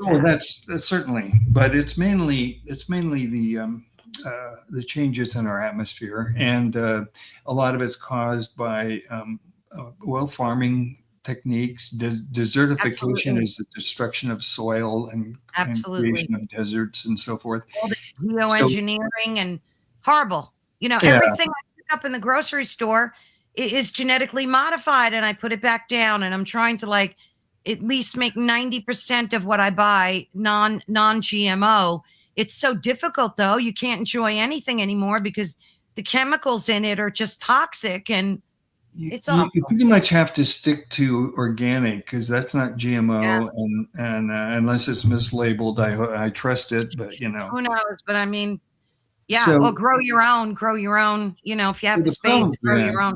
oh, impact. that's certainly, but it's mainly the changes in our atmosphere, and a lot of it's caused by farming techniques. Desertification Absolutely. is the destruction of soil and Absolutely. creation of deserts and so forth. All this So geoengineering and horrible. yeah, Everything I pick up in the grocery store is genetically modified and I put it back down and I'm trying to like at least make 90% of what I buy non-GMO. It's so difficult though. You can't enjoy anything anymore because the chemicals in it are just toxic and it's you awful. pretty much have to stick to organic because that's not Yeah. GMO, and unless it's mislabeled, I trust it. But Who knows? But I mean, yeah. Well, so grow your own, grow your own, if you have the the space, problem, grow yeah, your own.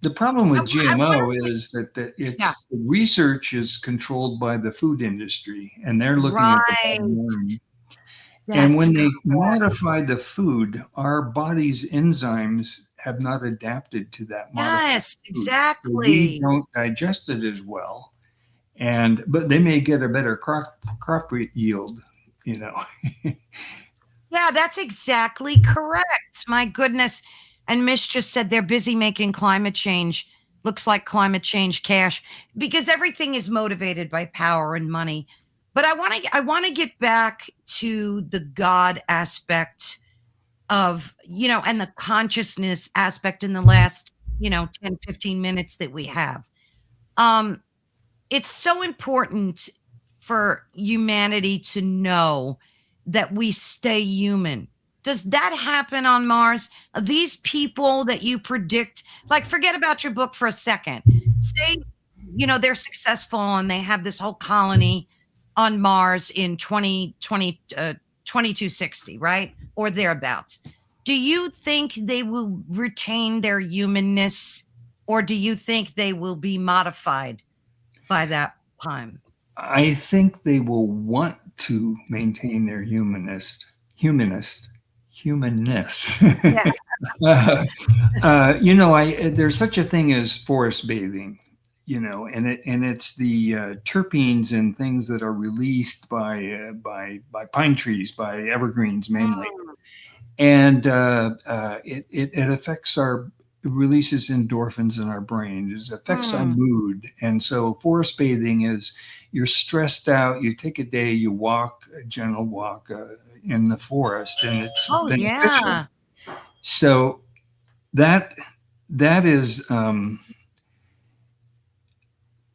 the problem I, with I want GMO to, is that yeah. it's the research is controlled by the food industry, and they're looking at the Right. bottom line. And That's when they correct. modify the food, our body's enzymes have not adapted to that modified Yes, food. So we exactly. don't digest it as well. But they may get a better crop yield, you know. Yeah, that's exactly correct. My goodness. And Mish just said they're busy making climate change. Looks like climate change cash because everything is motivated by power and money. But I want to get back to the God aspect of, and the consciousness aspect in the last, 10, 15 minutes that we have. Um, it's so important for humanity to know that we stay human. Does that happen on Mars? Are these people that you predict, like, forget about your book for a second. Say, they're successful and they have this whole colony on Mars in 2260, right? Or thereabouts. Do you think they will retain their humanness or do you think they will be modified by that time? I think they will want to maintain their humanness. Yeah. There's such a thing as forest bathing, and it's the terpenes and things that are released by pine trees, by evergreens mainly, Mm. and it affects our it releases endorphins in our brain. It affects our Mm. mood, and so forest bathing is you're stressed out. You take a day, you walk a gentle walk in the forest, and it's Oh, beneficial. yeah. So that is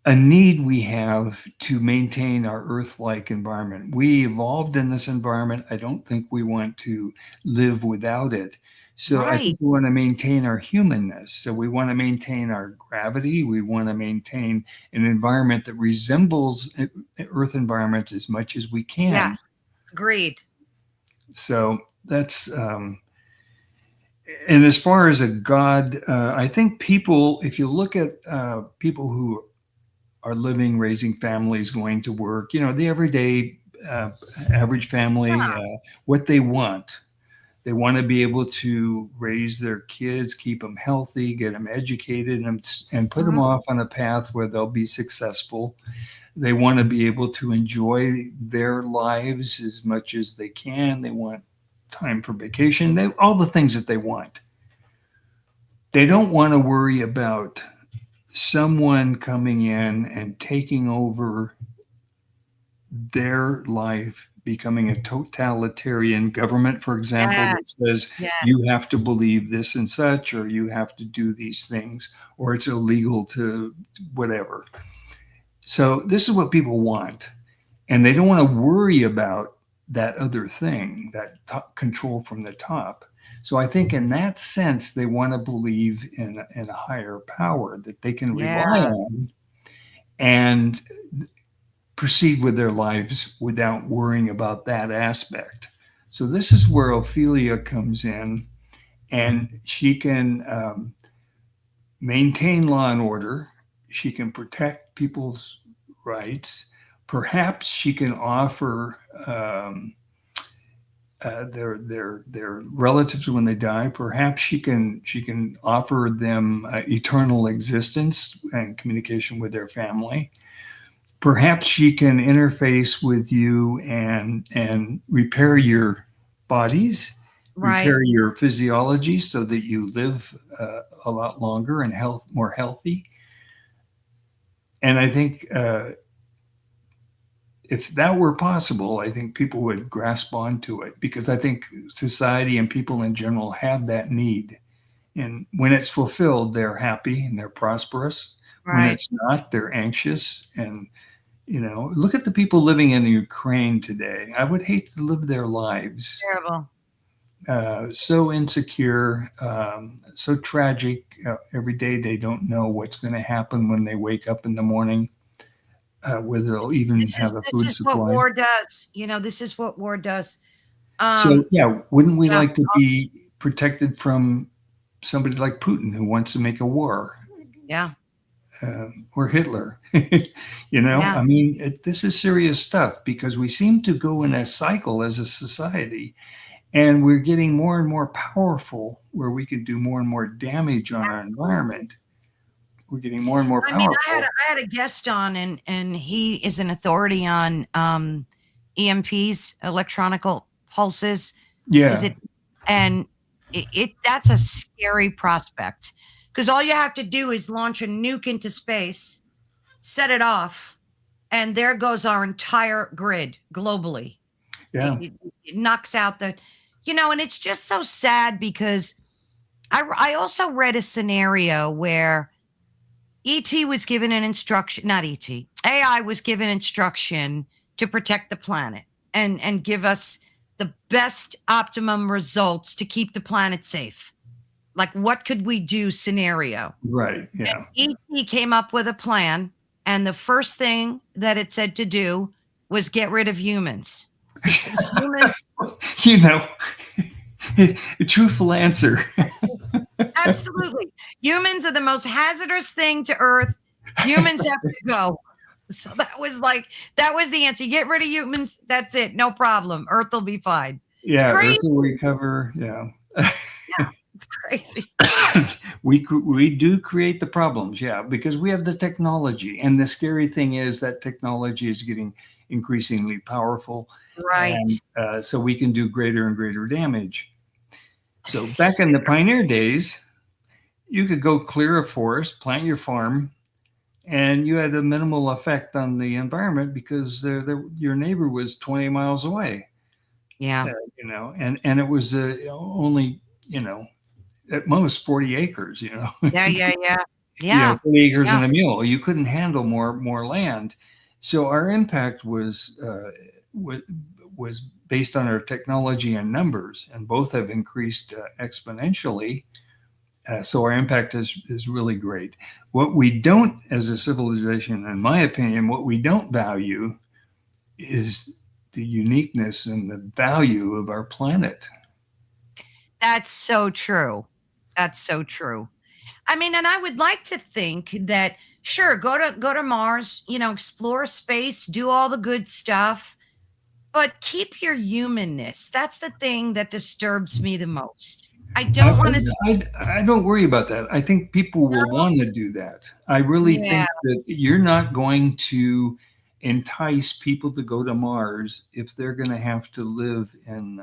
a need we have to maintain our Earth-like environment. We evolved in this environment. I don't think we want to live without it. So I Right. think we want to maintain our humanness. So we want to maintain our gravity. We want to maintain an environment that resembles Earth environments as much as we can. Yes. Agreed. So that's and as far as a God, I think people, if you look at people who are living, raising families, going to work, the everyday average family, what they want. They want to be able to raise their kids, keep them healthy, get them educated, and put them Mhm. off on a path where they'll be successful. They want to be able to enjoy their lives as much as they can. They want time for vacation, all the things that they want. They don't want to worry about someone coming in and taking over their life, becoming a totalitarian government, for example, Yes. that says Yes. you have to believe this and such, or you have to do these things, or it's illegal to whatever. So this is what people want. And they don't want to worry about that other thing, that control from the top. So I think in that sense, they want to believe in a higher power that they can rely Yeah. on and proceed with their lives without worrying about that aspect. So this is where Ophelia comes in, and she can maintain law and order. She can protect people's rights. Perhaps she can offer their relatives when they die. Perhaps she can offer them eternal existence and communication with their family. Perhaps she can interface with you and repair your bodies, Right. repair your physiology, so that you live a lot longer and more healthy. And I think if that were possible, I think people would grasp onto it, because I think society and people in general have that need. And when it's fulfilled, they're happy and they're prosperous. When Right. it's not, they're anxious. And, look at the people living in Ukraine today. I would hate to live their lives. Terrible. So insecure, so tragic. Every day they don't know what's going to happen when they wake up in the morning, whether they'll even This is have a this food is what supply. war does. This is what war does. So, Um, yeah, wouldn't we yeah, like to be protected from somebody like Putin who wants to make a war, yeah, or Hitler? yeah. I mean, this is serious stuff, because we seem to go in a cycle as a society, and we're getting more and more powerful where we can do more and more damage on our Absolutely. environment. We're getting more and more I mean, I had powerful. I had a guest on, and he is an authority on EMPs, electronical pulses. Was Yeah, it? And it that's a scary prospect, because all you have to do is launch a nuke into space, set it off, and there goes our entire grid globally. yeah, It knocks out and it's just so sad, because I also read a scenario where ET was given an instruction, not ET, AI was given instruction to protect the planet and give us the best optimum results to keep the planet safe. Like, what could we do scenario? right, yeah. ET came up with a plan, and the first thing that it said to do was get rid of humans. Because humans, you know, a truthful answer. absolutely, humans are the most hazardous thing to Earth. Humans have to go. So that was the answer. Get rid of humans. That's it. No problem. Earth will be fine. It's Yeah, crazy. Earth will recover. Yeah. Yeah, it's crazy. We do create the problems, yeah, because we have the technology, and the scary thing is that technology is getting increasingly powerful, Right. and so we can do greater and greater damage. So back in the pioneer days, you could go clear a forest, plant your farm, and you had a minimal effect on the environment, because your neighbor was 20 miles away. Yeah. And it was only, at most 40 acres. Yeah. Yeah. Yeah. Yeah. 40 acres Yeah. and a mule. You couldn't handle more land. So our impact was was based on our technology and numbers, and both have increased exponentially. So our impact is really great. What we don't, as a civilization, in my opinion, what we don't value is the uniqueness and the value of our planet. That's so true. That's so true. I mean, and I would like to think that sure, go to Mars, explore space, do all the good stuff, but keep your humanness. That's the thing that disturbs me the most. I I, don't want to. I don't worry about that. I think people will want to do that. I really Yeah. think that you're not going to entice people to go to Mars if they're going to have to live in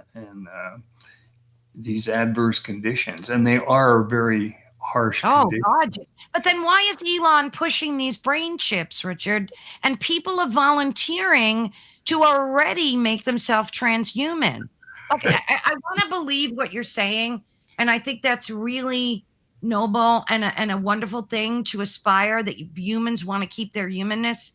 these adverse conditions, and they are very harsh Oh conditions. God. But then why is Elon pushing these brain chips, Richard? And people are volunteering to already make themselves transhuman. Like I want to believe what you're saying. And I think that's really noble and a wonderful thing to aspire that humans want to keep their humanness.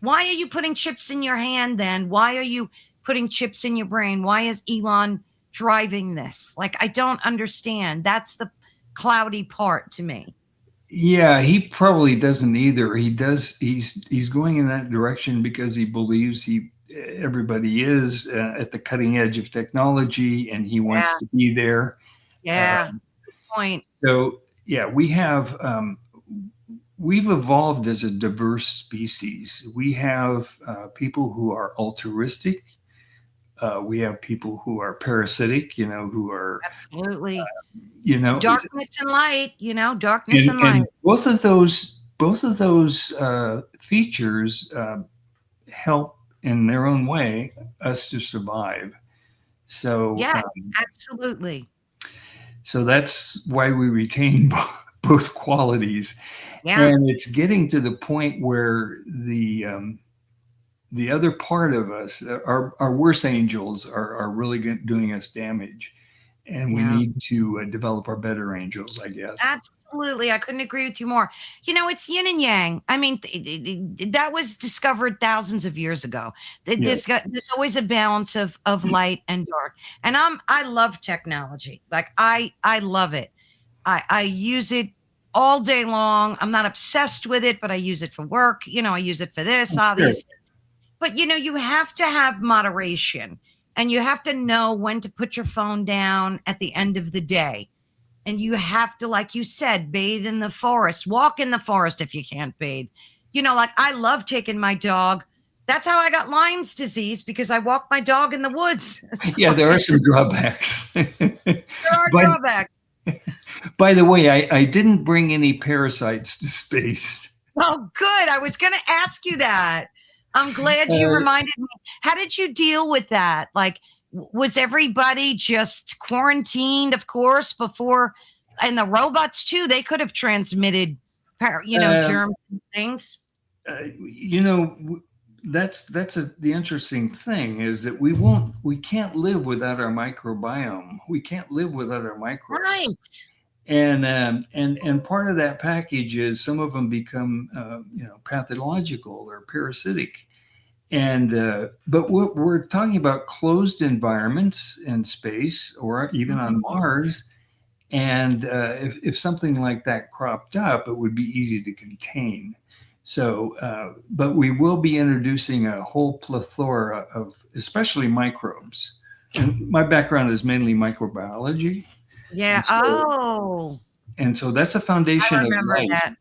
Why are you putting chips in your hand then? Why are you putting chips in your brain? Why is Elon driving this? Like, I don't understand. That's the cloudy part to me. Yeah, he probably doesn't either. He does. He's going in that direction because he believes he everybody is at the cutting edge of technology, and he wants Yeah, to be there. Uh, yeah. Good point. so yeah, we've evolved as a diverse species. We have people who are altruistic. We have people who are parasitic. Who are Absolutely. you know Darkness and light, darkness and light. and both of those features help in their own way us to survive. So Yes, absolutely. so that's why we retain both qualities, Yeah, and it's getting to the point where the other part of us, our worst angels, are really doing us damage, and we yeah. need to develop our better angels, I guess. Absolutely. I couldn't agree with you more. It's yin and yang. I mean, that was discovered thousands of years ago. Yeah. There's always a balance of light and dark. And I love technology. Like I love it. I use it all day long. I'm not obsessed with it, but I use it for work. I use it for this, Sure. obviously. But you have to have moderation and you have to know when to put your phone down at the end of the day. And you have to, like you said, bathe in the forest, walk in the forest if you can't bathe. Like I love taking my dog. That's how I got Lyme's disease because I walked my dog in the woods. Yeah, So there are some drawbacks. there are But drawbacks. by the way, I didn't bring any parasites to space. Oh, good. I was going to ask you that. I'm glad you Uh, reminded me. How did you deal with that? Like, was everybody just quarantined, of course, before? And the robots too, they could have transmitted, um, germs and things. you know, the interesting thing is that we can't live without our microbiome. We can't live without our microbes. Right. And part of that package is some of them become pathological or parasitic. And but we're talking about closed environments in space or even on Mhm. Mars. And if something like that cropped up, it would be easy to contain. So, but we will be introducing a whole plethora of, especially microbes. And my background is mainly microbiology, Yeah. and Oh, that's a I foundation of remember life. that.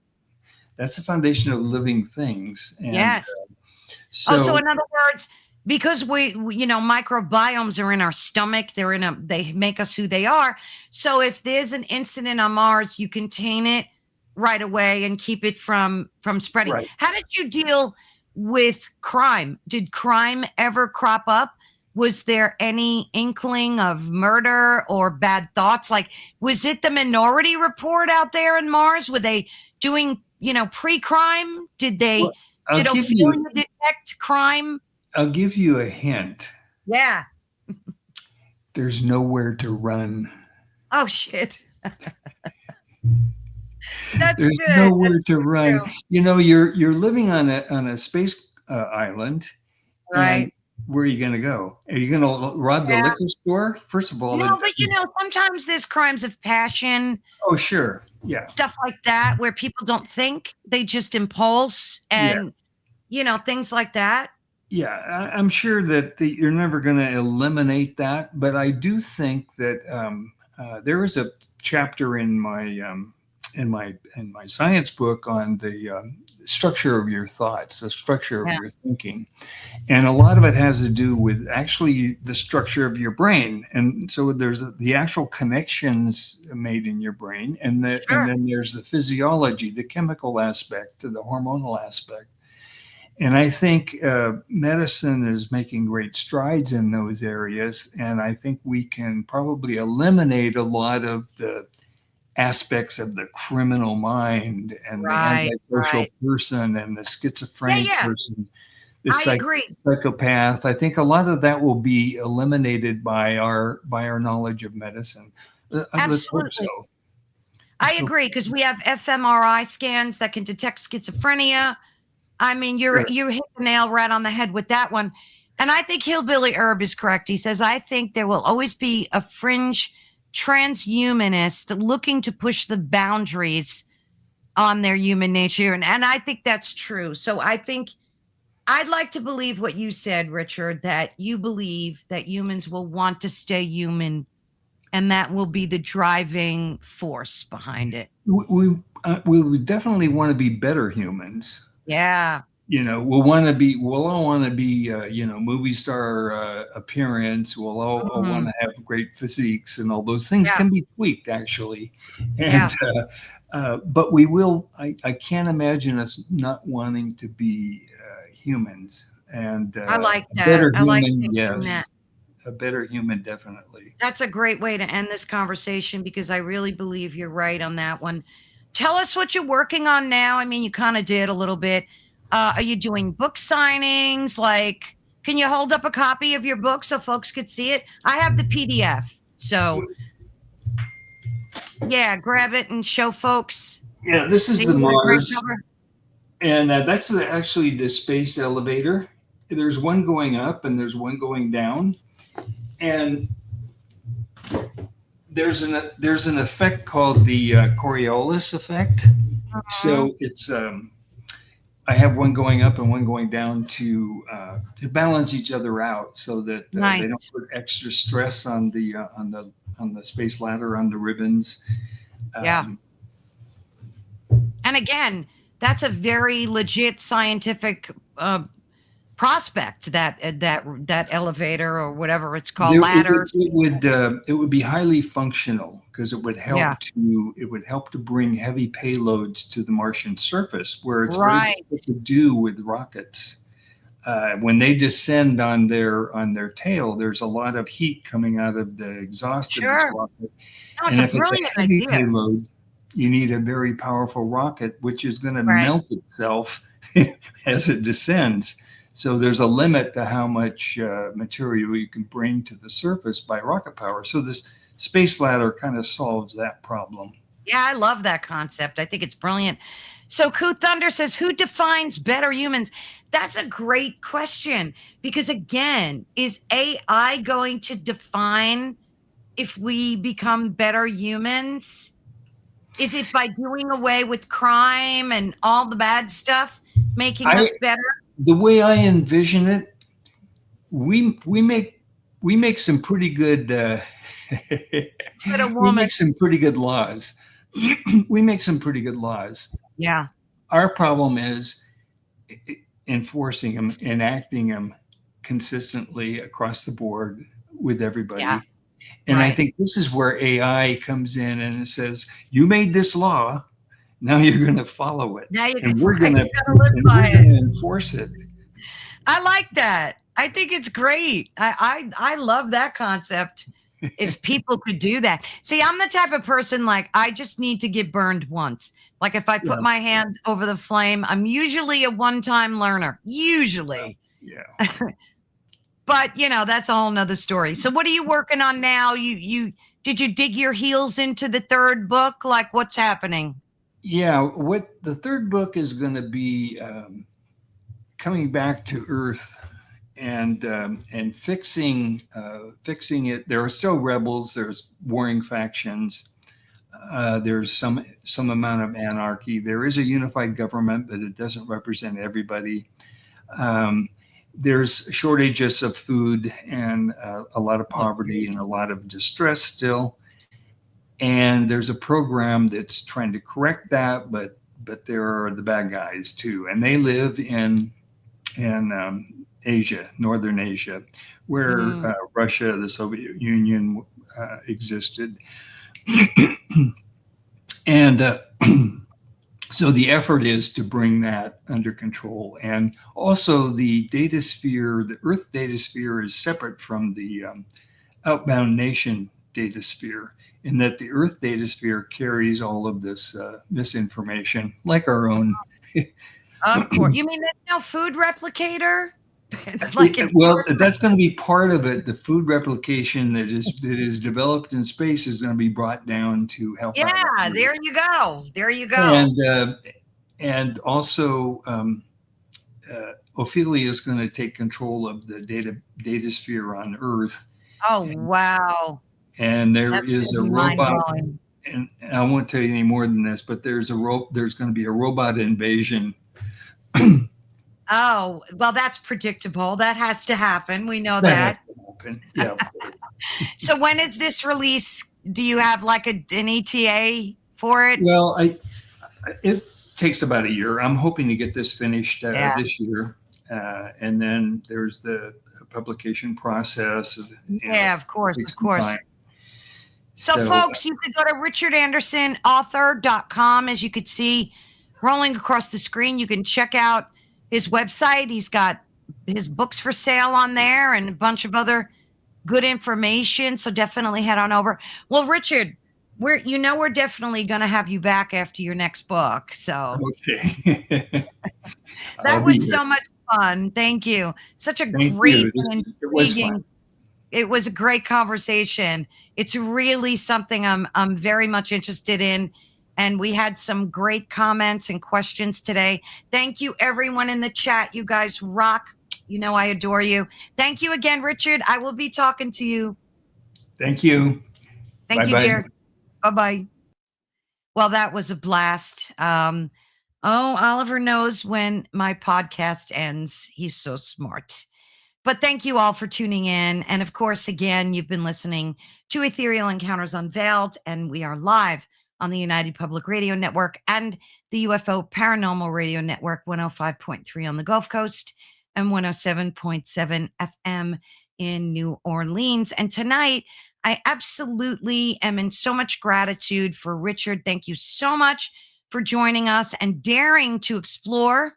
That's the foundation of living things. And Yes. Oh, so so, in other words, because microbiomes are in our stomach, they make us who they are. So if there's an incident on Mars, you contain it right away and keep it from spreading. right. How did you deal with crime? Did crime ever crop up? Was there any inkling of murder or bad thoughts? Like, was it the Minority Report out there in Mars? Were they doing, pre-crime? Well, I'll Did give Ophelia you, detect crime? I'll give you a hint. Yeah. There's nowhere to run. Oh shit. That's That's There's good. nowhere to That's run. true. You're living on a space island, and Right. where are you going to go? Are you going to rob the Yeah. liquor store? First of all, No, but sometimes there's crimes of passion, oh sure, yeah, stuff like that, where people don't think, they just impulse yeah, and, things like that. yeah. I'm sure that you're never going to eliminate that, but I do think that there is a chapter in my science book on the structure of your thoughts, the structure of Yeah, your thinking. And a lot of it has to do with actually the structure of your brain. And so there's the actual connections made in your brain, and sure. then there's the physiology, the chemical aspect, the hormonal aspect. And I think medicine is making great strides in those areas. And I think we can probably eliminate a lot of the aspects of the criminal mind and the Right, antisocial right. person and the Yeah, schizophrenic yeah, person, the I agree. psychopath. I think a lot of that will be eliminated by our knowledge of medicine. Let's hope Absolutely. so. I Let's hope. agree because we have fMRI scans that can detect schizophrenia. I mean, Sure. you hit the nail right on the head with that one. And I think Hillbilly Herb is correct. He says, I think there will always be a fringe transhumanist looking to push the boundaries on their human nature. And I think that's true. So I think I'd like to believe what you said, Richard, that you believe that humans will want to stay human and that will be the driving force behind it. We would definitely want to be better humans. Yeah. We'll all want to be, movie star appearance. We'll all want Mhm. to have great physiques, and all those things Yeah. can be tweaked actually. And Yeah. but we will. I can't imagine us not wanting to be humans, and I like a that. better I like human. thinking that. Yes, a better human, definitely. That's a great way to end this conversation because I really believe you're right on that one. Tell us what you're working on now. I mean, you kind of did a little bit. Are you doing book signings? Like, can you hold up a copy of your book so folks could see it? I have the PDF. So, yeah, grab it and show folks. Yeah, this is See the what a great Mars, cover. and that's actually the space elevator. There's one going up, and there's one going down, and there's an effect called the Coriolis effect. Mhm. So it's I have one going up and one going down to balance each other out, so that they don't Nice. put extra stress on the space ladder, on the ribbons. Yeah. Um, And again, that's a very legit scientific prospect that elevator or whatever it's called, ladders. it would be highly functional because Yeah. it would help to bring heavy payloads to the Martian surface, where it's very Right. difficult to do with rockets. When they descend on their tail, there's a lot of heat coming out of the exhaust of this Sure. rocket, No, it's and a if it's a brilliant heavy idea. payload, you need a very powerful rocket, which is going to Right. melt itself as it descends. So there's a limit to how much material you can bring to the surface by rocket power. So this space ladder kind of solves that problem. Yeah, I love that concept. I think it's brilliant. So Koo Thunder says, who defines better humans? That's a great question because again, is AI going to define if we become better humans? Is it by doing away with crime and all the bad stuff, making I us better? The way I envision it, we make some pretty good Said a we woman. make some pretty good laws. We make some pretty good laws. Yeah, Our problem is enforcing them, enacting them consistently across the board with yeah, everybody. And I right. think this is where AI comes in and it says, "You made this law, now you're going to follow it, Now you got and right, you gotta live we're by going it. to enforce it." I like that. I think it's great. I love that concept. If people could do that. See, I'm the type of person like I just need to get burned once. Like if I put Yeah, my hand over the flame, I'm usually a one-time learner. Usually. yeah. But that's a whole nother story. So what are you working on now? You did you dig your heels into the third book? Like what's happening? Yeah, what the third book is going to be, coming back to Earth and fixing it. There are still rebels. There's warring factions. There's some amount of anarchy. There is a unified government, but it doesn't represent everybody. Um, there's shortages of food and a lot of Oh, poverty and a lot of distress still. And there's a program that's trying to correct that, but there are the bad guys too, and they live in Asia, Northern Asia, where mm. Russia, the Soviet Union existed. And so the effort is to bring that under control. And also the data sphere, the Earth data sphere is separate from the Outbound Nation data sphere, in that the Earth data sphere carries all of this misinformation, like our own. Of course. You mean there's no food replicator? It's like in Well, that's going to be part of it. The food replication that is developed in space is going to be brought down to help out on yeah, Earth. there you go. There you go. And also Ophelia is going to take control of the data sphere on Earth, Oh, and, wow. and there That's is gonna a be robot. mind-blowing. And I won't tell you any more than this, but there's going to be a robot invasion. Oh, well, that's predictable. That has to happen. We know That has that. to happen. Yeah. So when is this release? Do you have like an ETA for it? Well, it takes about a year. I'm hoping to get this finished Yeah. this year, and then there's the publication process. Yeah, of course, Takes of some course. time. So, folks, you could go to richardandersonauthor.com. As you could see rolling across the screen, you can check out his website. He's got his books for sale on there and a bunch of other good information. So definitely head on over. Well, Richard, we're definitely going to have you back after your next book. So Okay. that I'll be was here. so much fun. Thank you. Such a Thank great you. and It was fun. intriguing. It was a great conversation. It's really something I'm very much interested in. And we had some great comments and questions today. Thank you, everyone in the chat. You guys rock. You know I adore you. Thank you again, Richard. I will be talking to you. Thank you. Thank you, Bye-bye. dear. Bye-bye. Well, that was a blast. Oliver knows when my podcast ends. He's so smart. But thank you all for tuning in. And of course, again, you've been listening to Ethereal Encounters Unveiled, and we are live on the United Public Radio Network and the UFO Paranormal Radio Network, 105.3 on the Gulf Coast and 107.7 FM in New Orleans. And tonight, I absolutely am in so much gratitude for Richard. Thank you so much for joining us and daring to explore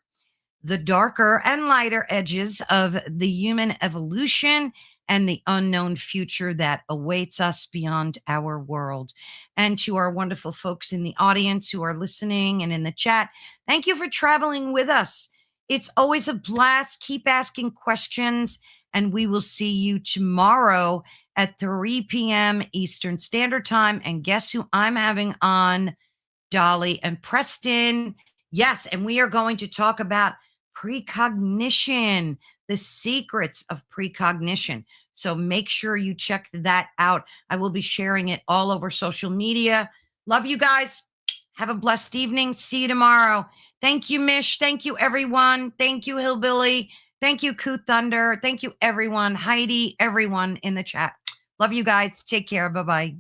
the darker and lighter edges of the human evolution and the unknown future that awaits us beyond our world. And to our wonderful folks in the audience who are listening and in the chat, thank you for traveling with us. It's always a blast. Keep asking questions, and we will see you tomorrow at 3 p.m. Eastern Standard Time. And guess who I'm having on? Dolly and Preston. Yes, and we are going to talk about precognition, the secrets of precognition. So make sure you check that out. I will be sharing it all over social media. Love you guys. Have a blessed evening. See you tomorrow. Thank you, Mish. Thank you, everyone. Thank you, Hillbilly. Thank you, Coo Thunder. Thank you, everyone. Heidi, everyone in the chat. Love you guys. Take care. Bye bye.